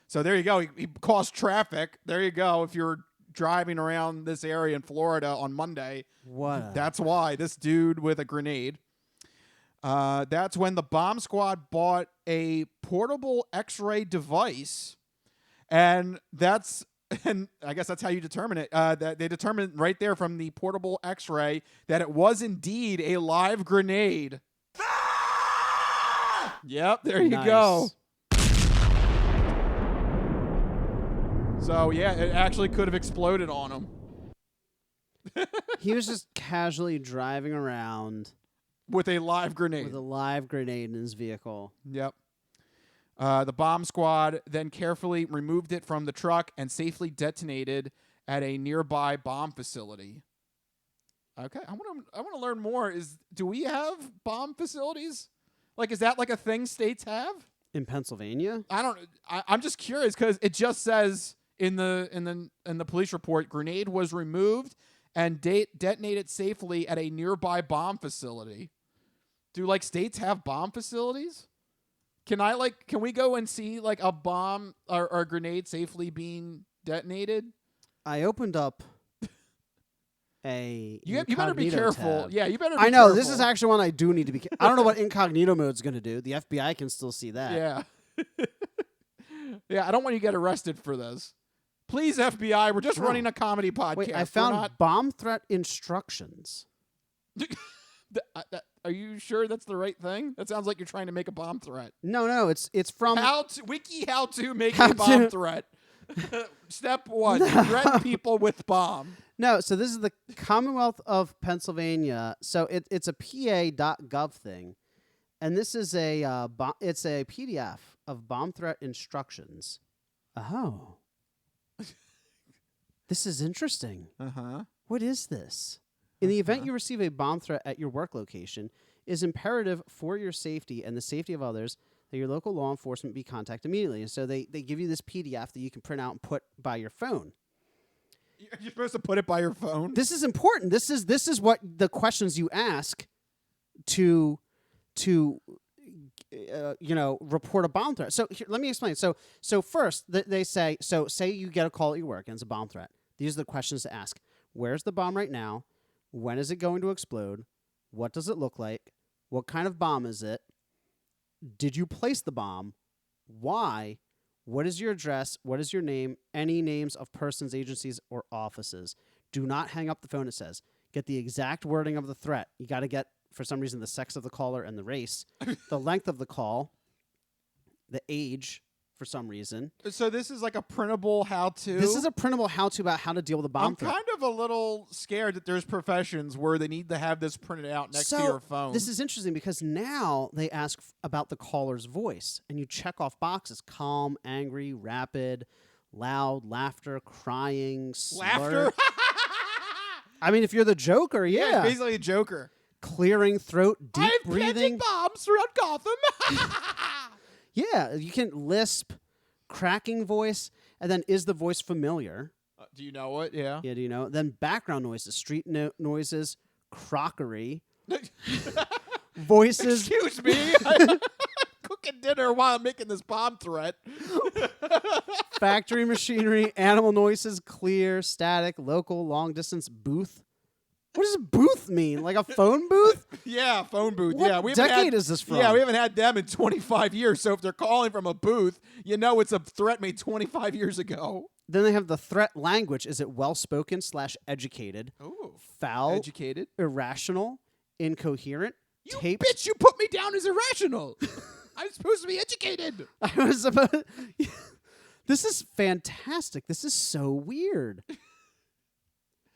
So there you go. He caused traffic. There you go. If you're driving around this area in Florida on Monday, that's why. This dude with a grenade. That's when the bomb squad bought a portable X-ray device, and I guess that's how you determine it. That they determined right there from the portable X-ray that it was indeed a live grenade. Yep, there you go. So, yeah, it actually could have exploded on him. He was just casually driving around. With a live grenade. With a live grenade in his vehicle. Yep. The bomb squad then carefully removed it from the truck and safely detonated at a nearby bomb facility. Okay, I want to learn more. Do we have bomb facilities? Like, is that like a thing states have? In Pennsylvania? I'm just curious because it just says in the police report, grenade was removed and detonated safely at a nearby bomb facility. Do like states have bomb facilities? Can we go and see like a bomb or a grenade safely being detonated? I opened up a You better be careful. tab. Yeah, you better be I know, careful. this is actually one I do need to be I don't know what incognito mode's going to do. The FBI can still see that. Yeah. Yeah, I don't want you to get arrested for this. Please, FBI, we're just running a comedy podcast. Wait, I found bomb threat instructions. Are you sure that's the right thing? That sounds like you're trying to make a bomb threat. No, it's from how to make a bomb threat. Step 1: threaten people with bomb. No, so this is the Commonwealth of Pennsylvania. So it's a PA.gov thing, and this is it's a PDF of bomb threat instructions. Oh, this is interesting. What is this? In the event you receive a bomb threat at your work location, it is imperative for your safety and the safety of others that your local law enforcement be contacted immediately. And so they give you this PDF that you can print out and put by your phone. You're supposed to put it by your phone? This is important. This is what the questions you ask to report a bomb threat. So here, let me explain. So first they say, say you get a call at your work and it's a bomb threat. These are the questions to ask. Where's the bomb right now? When is it going to explode? What does it look like? What kind of bomb is it? Did you place the bomb? Why? What is your address? What is your name? Any names of persons, agencies, or offices. Do not hang up the phone, it says. Get the exact wording of the threat. You got to get, for some reason, the sex of the caller and the race, the length of the call, the age, for some reason. So this is like a printable how-to? This is a printable how-to about how to deal with a bomb threat. I'm kind of a little scared that there's professions where they need to have this printed out next to your phone. This is interesting because now they ask about the caller's voice, and you check off boxes: calm, angry, rapid, loud, laughter, crying, Laughter? I mean, if you're the Joker, yeah. Basically a Joker. Clearing throat, deep I'm breathing. planting bombs throughout Gotham. Yeah, you can lisp, cracking voice, and then is the voice familiar? Do you know it? Yeah. Yeah, do you know? Then background noises, street noises, crockery, voices. Excuse me. I'm cooking dinner while I'm making this bomb threat. Factory machinery, animal noises, clear, static, local, long distance, booth. What does booth mean? Like a phone booth? Yeah, phone booth. What yeah, we decade is this from? Yeah, we haven't had them in 25 years. So if they're calling from a booth, you know it's a threat made 25 years ago. Then they have the threat language. Is it well-spoken / educated? Ooh. Foul? Educated? Irrational? Incoherent? You bitch, you put me down as irrational. I'm supposed to be educated. I was about... This is fantastic. This is so weird.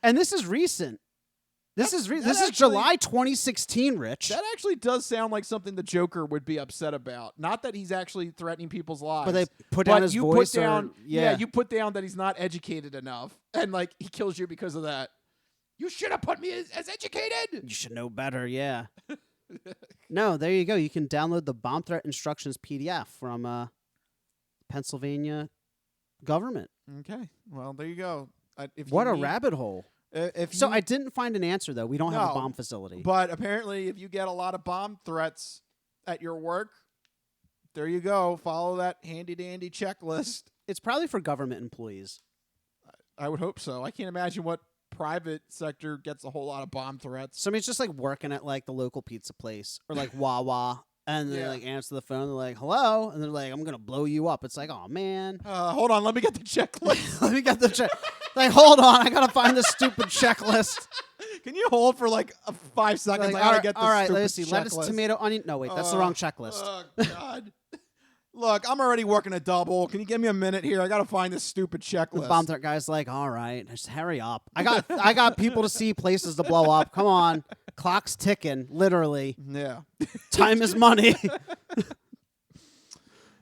And this is recent. This is July 2016, Rich. That actually does sound like something the Joker would be upset about. Not that he's actually threatening people's lives. But they put down his voice. Put down, yeah, you put down that he's not educated enough. And, like, he kills you because of that. You should have put me as educated. You should know better, yeah. No, there you go. You can download the bomb threat instructions PDF from Pennsylvania government. Okay. Well, there you go. What a rabbit hole. So I didn't find an answer, though. We don't have a bomb facility. But apparently, if you get a lot of bomb threats at your work, there you go. Follow that handy-dandy checklist. It's probably for government employees. I would hope so. I can't imagine what private sector gets a whole lot of bomb threats. Somebody's just, like, working at, like, the local pizza place or, like, Wawa. And they like answer the phone. They're like, "Hello," and they're like, "I'm gonna blow you up." It's like, "Oh man." Hold on, let me get the checklist. Let me get the check. Like, hold on, I gotta find this stupid checklist. Can you hold for like 5 seconds? Like, I gotta get this all right, stupid let's see. checklist. Lettuce, tomato, onion. No, wait, that's the wrong checklist. Oh God. Look, I'm already working a double. Can you give me a minute here? I gotta find this stupid checklist. The bomb threat guy's like, "All right, just hurry up. I got people to see, places to blow up. Come on, clock's ticking, literally. Yeah, time is money."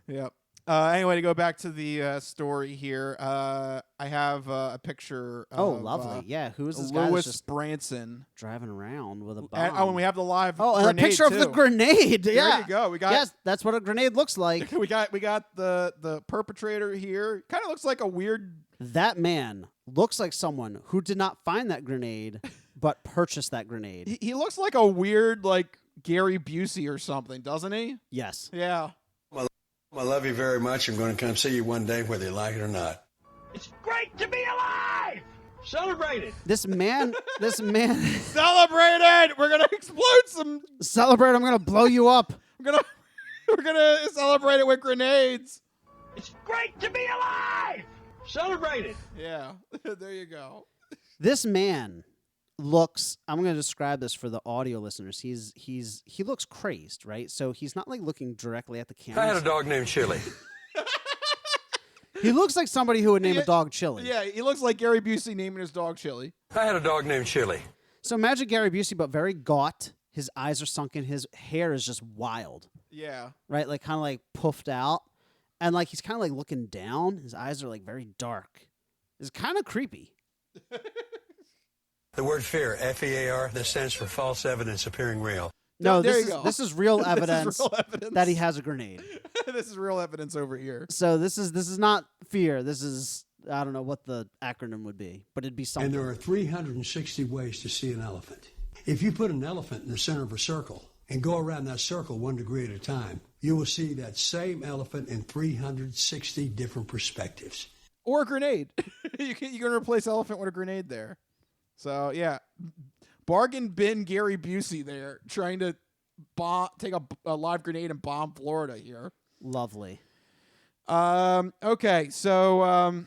Yep. Anyway, to go back to the story here, I have a picture of lovely. Yeah, who's this guy Louis just Branson driving around with a bomb. And we have the live and a picture too. of the grenade. Yeah. There you go. We got Yes, that's what a grenade looks like. we got the perpetrator here. Kind of looks like a weird... That man looks like someone who did not find that grenade but purchased that grenade. He looks like a weird, like, Gary Busey or something, doesn't he? Yes. Yeah. I love you very much. I'm going to come see you one day, whether you like it or not. It's great to be alive! Celebrate it! This man... Celebrate it! We're going to explode some... Celebrate, I'm going to blow you up. We're gonna celebrate it with grenades. It's great to be alive! Celebrate it! Yeah, there you go. This man looks, I'm going to describe this for the audio listeners. He looks crazed, right? So he's not like looking directly at the camera. I had a dog named Chili. He looks like somebody who would name a dog Chili. Yeah, he looks like Gary Busey naming his dog Chili. I had a dog named Chili. So imagine Gary Busey, but very gaunt. His eyes are sunken. His hair is just wild. Yeah. Right? Like kind of like puffed out. And like he's kind of like looking down. His eyes are like very dark. It's kind of creepy. The word fear, F-E-A-R, that stands for false evidence appearing real. No, there this is real evidence, real evidence that he has a grenade. This is real evidence over here. So this is not fear. This is, I don't know what the acronym would be, but it'd be something. And there are 360 ways to see an elephant. If you put an elephant in the center of a circle and go around that circle 1 degree at a time, you will see that same elephant in 360 different perspectives. Or a grenade. You can replace elephant with a grenade there. So, yeah. Bargain bin Gary Busey there, trying to take a live grenade and bomb Florida here. Lovely. Okay, so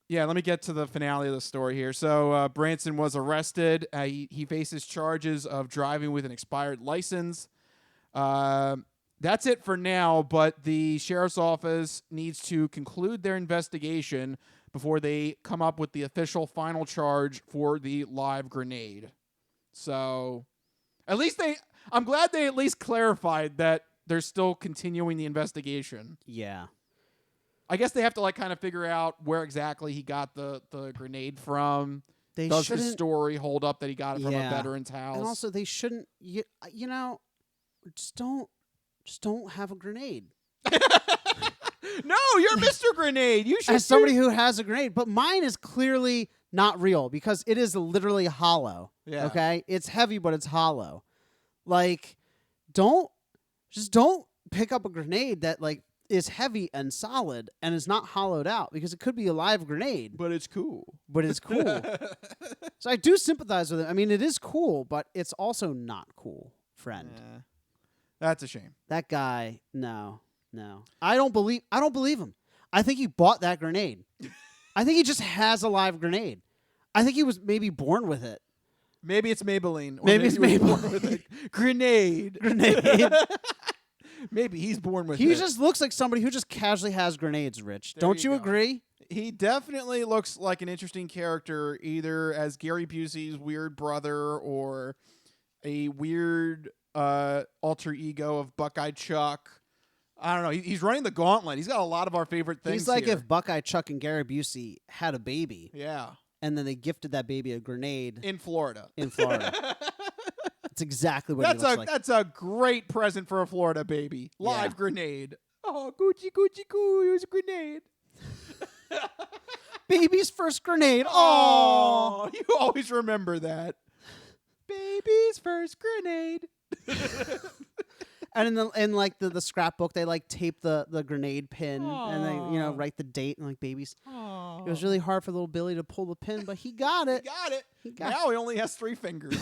let me get to the finale of the story here. So Branson was arrested. He faces charges of driving with an expired license. That's it for now, but the sheriff's office needs to conclude their investigation before they come up with the official final charge for the live grenade. So at least I'm glad they at least clarified that they're still continuing the investigation. Yeah. I guess they have to like kind of figure out where exactly he got the grenade from. Does his story hold up that he got it from a veteran's house? And also they shouldn't, you know, just don't have a grenade. No, you're Mr. Grenade. You should. As somebody who has a grenade, but mine is clearly not real because it is literally hollow. Yeah. Okay? It's heavy, but it's hollow. Like, don't pick up a grenade that like is heavy and solid and is not hollowed out because it could be a live grenade. But it's cool. So I do sympathize with it. I mean, it is cool, but it's also not cool, friend. Yeah. That's a shame. That guy, no. I don't believe him. I think he bought that grenade. I think he just has a live grenade. I think he was maybe born with it. Maybe it's Maybelline. Maybe it's Maybelline. With a grenade. Maybe he's born with it. He just looks like somebody who just casually has grenades, Rich. Don't you agree? He definitely looks like an interesting character, either as Gary Busey's weird brother or a weird alter ego of Buckeye Chuck. I don't know. He's running the gauntlet. He's got a lot of our favorite things. He's like here. if Buckeye Chuck and Gary Busey had a baby. Yeah. And then they gifted that baby a grenade. In Florida. That's exactly what he looks like. That's a great present for a Florida baby. Live grenade. Oh, Gucci, Gucci, Goo. Here's a grenade. Baby's first grenade. Oh, you always remember that. Baby's first grenade. And in the scrapbook, they like tape the grenade pin and they write the date and like babies. Aww. It was really hard for little Billy to pull the pin, but he got it. He got it. Now he only has 3 fingers.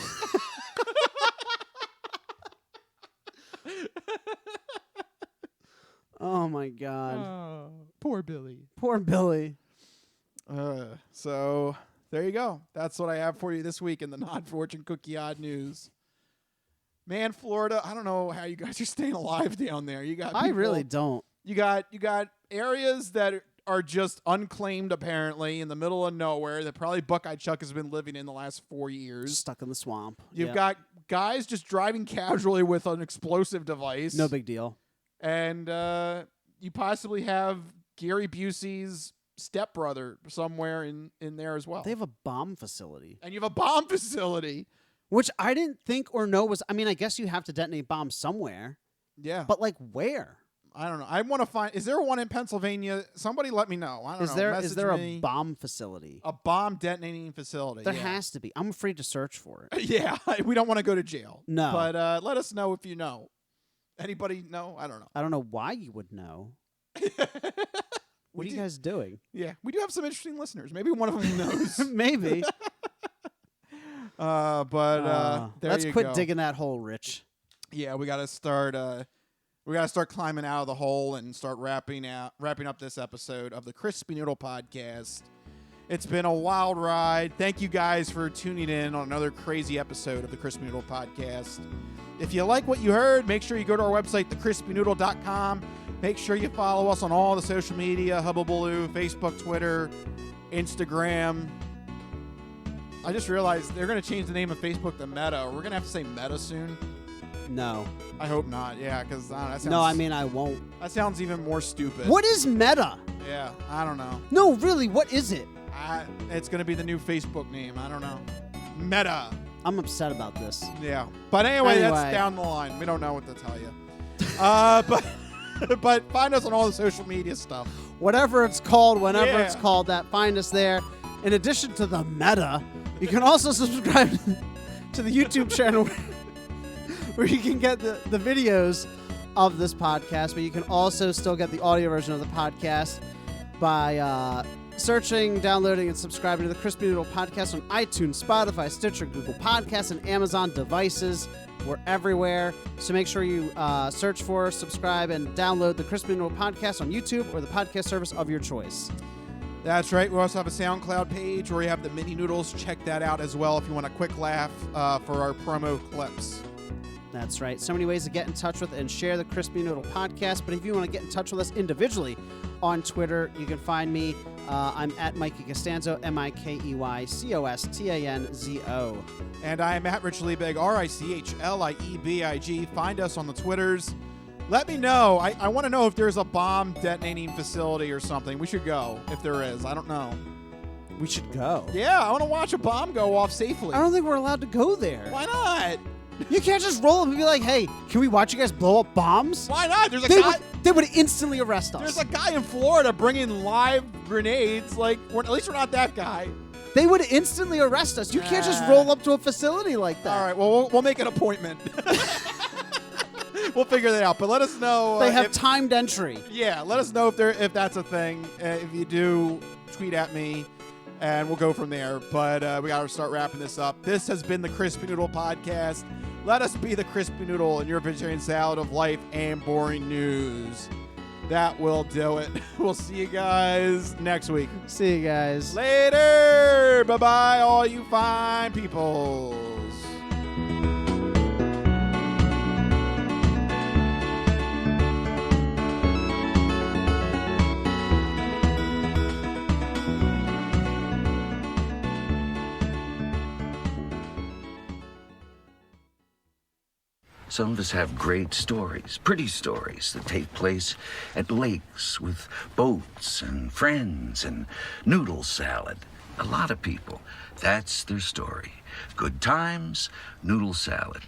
Oh my God. Oh, poor Billy. Poor Billy. So there you go. That's what I have for you this week in the non-fortune cookie odd news. Man, Florida, I don't know how you guys are staying alive down there. You got people, I really don't. You got areas that are just unclaimed apparently in the middle of nowhere that probably Buckeye Chuck has been living in the last 4 years. Stuck in the swamp. You've got guys just driving casually with an explosive device. No big deal. And you possibly have Gary Busey's stepbrother somewhere in there as well. They have a bomb facility. And you have a bomb facility. Which I didn't think or know was... I mean, I guess you have to detonate bombs somewhere. Yeah. But, like, where? I don't know. I want to find... Is there one in Pennsylvania? Somebody let me know. I don't know. Is there a bomb facility? A bomb detonating facility. There has to be. I'm afraid to search for it. Yeah. We don't want to go to jail. No. But let us know if you know. Anybody know? I don't know. I don't know why you would know. What are you guys doing? Yeah. We do have some interesting listeners. Maybe one of them knows. Maybe. Let's quit digging that hole, Rich. Yeah, we got to start. We got to start climbing out of the hole and start wrapping up this episode of the Crispy Noodle Podcast. It's been a wild ride. Thank you guys for tuning in on another crazy episode of the Crispy Noodle Podcast. If you like what you heard, make sure you go to our website, thecrispynoodle.com. Make sure you follow us on all the social media, Hubbabaloo, Facebook, Twitter, Instagram. I just realized they're going to change the name of Facebook to Meta. We're going to have to say Meta soon. No. I hope not. Yeah, because that sounds... No, I mean, I won't. That sounds even more stupid. What is Meta? Yeah, I don't know. No, really, what is it? It's going to be the new Facebook name. I don't know. Meta. I'm upset about this. Yeah. But anyway, that's down the line. We don't know what to tell you. But find us on all the social media stuff. Whatever it's called, whenever it's called that, find us there. In addition to the Meta, you can also subscribe to the YouTube channel where you can get the videos of this podcast, but you can also still get the audio version of the podcast by searching, downloading, and subscribing to the Crispy Noodle Podcast on iTunes, Spotify, Stitcher, Google Podcasts, and Amazon devices. We're everywhere. So make sure you search for, subscribe, and download the Crispy Noodle Podcast on YouTube or the podcast service of your choice. That's right. We also have a SoundCloud page where we have the mini noodles. Check that out as well if you want a quick laugh for our promo clips. That's right. So many ways to get in touch with and share the Crispy Noodle Podcast. But if you want to get in touch with us individually on Twitter, you can find me. I'm at Mikey Costanzo, MikeyCostanzo. And I'm at Rich Liebig, RichLiebig. Find us on the Twitters. Let me know. I want to know if there's a bomb detonating facility or something. We should go if there is. I don't know. We should go. Yeah, I want to watch a bomb go off safely. I don't think we're allowed to go there. Why not? You can't just roll up and be like, hey, can we watch you guys blow up bombs? Why not? There's a guy. They would instantly arrest us. There's a guy in Florida bringing live grenades. Like, at least we're not that guy. They would instantly arrest us. You can't just roll up to a facility like that. All right, well, we'll make an appointment. We'll figure that out. But let us know. They have timed entry. Yeah, let us know if that's a thing. If you do, tweet at me, and we'll go from there. But we got to start wrapping this up. This has been the Crispy Noodle Podcast. Let us be the Crispy Noodle in your vegetarian salad of life and boring news. That will do it. We'll see you guys next week. See you guys. Later. Bye-bye, all you fine peoples. Some of us have great stories, pretty stories that take place at lakes with boats and friends and noodle salad. A lot of people, that's their story. Good times, noodle salad.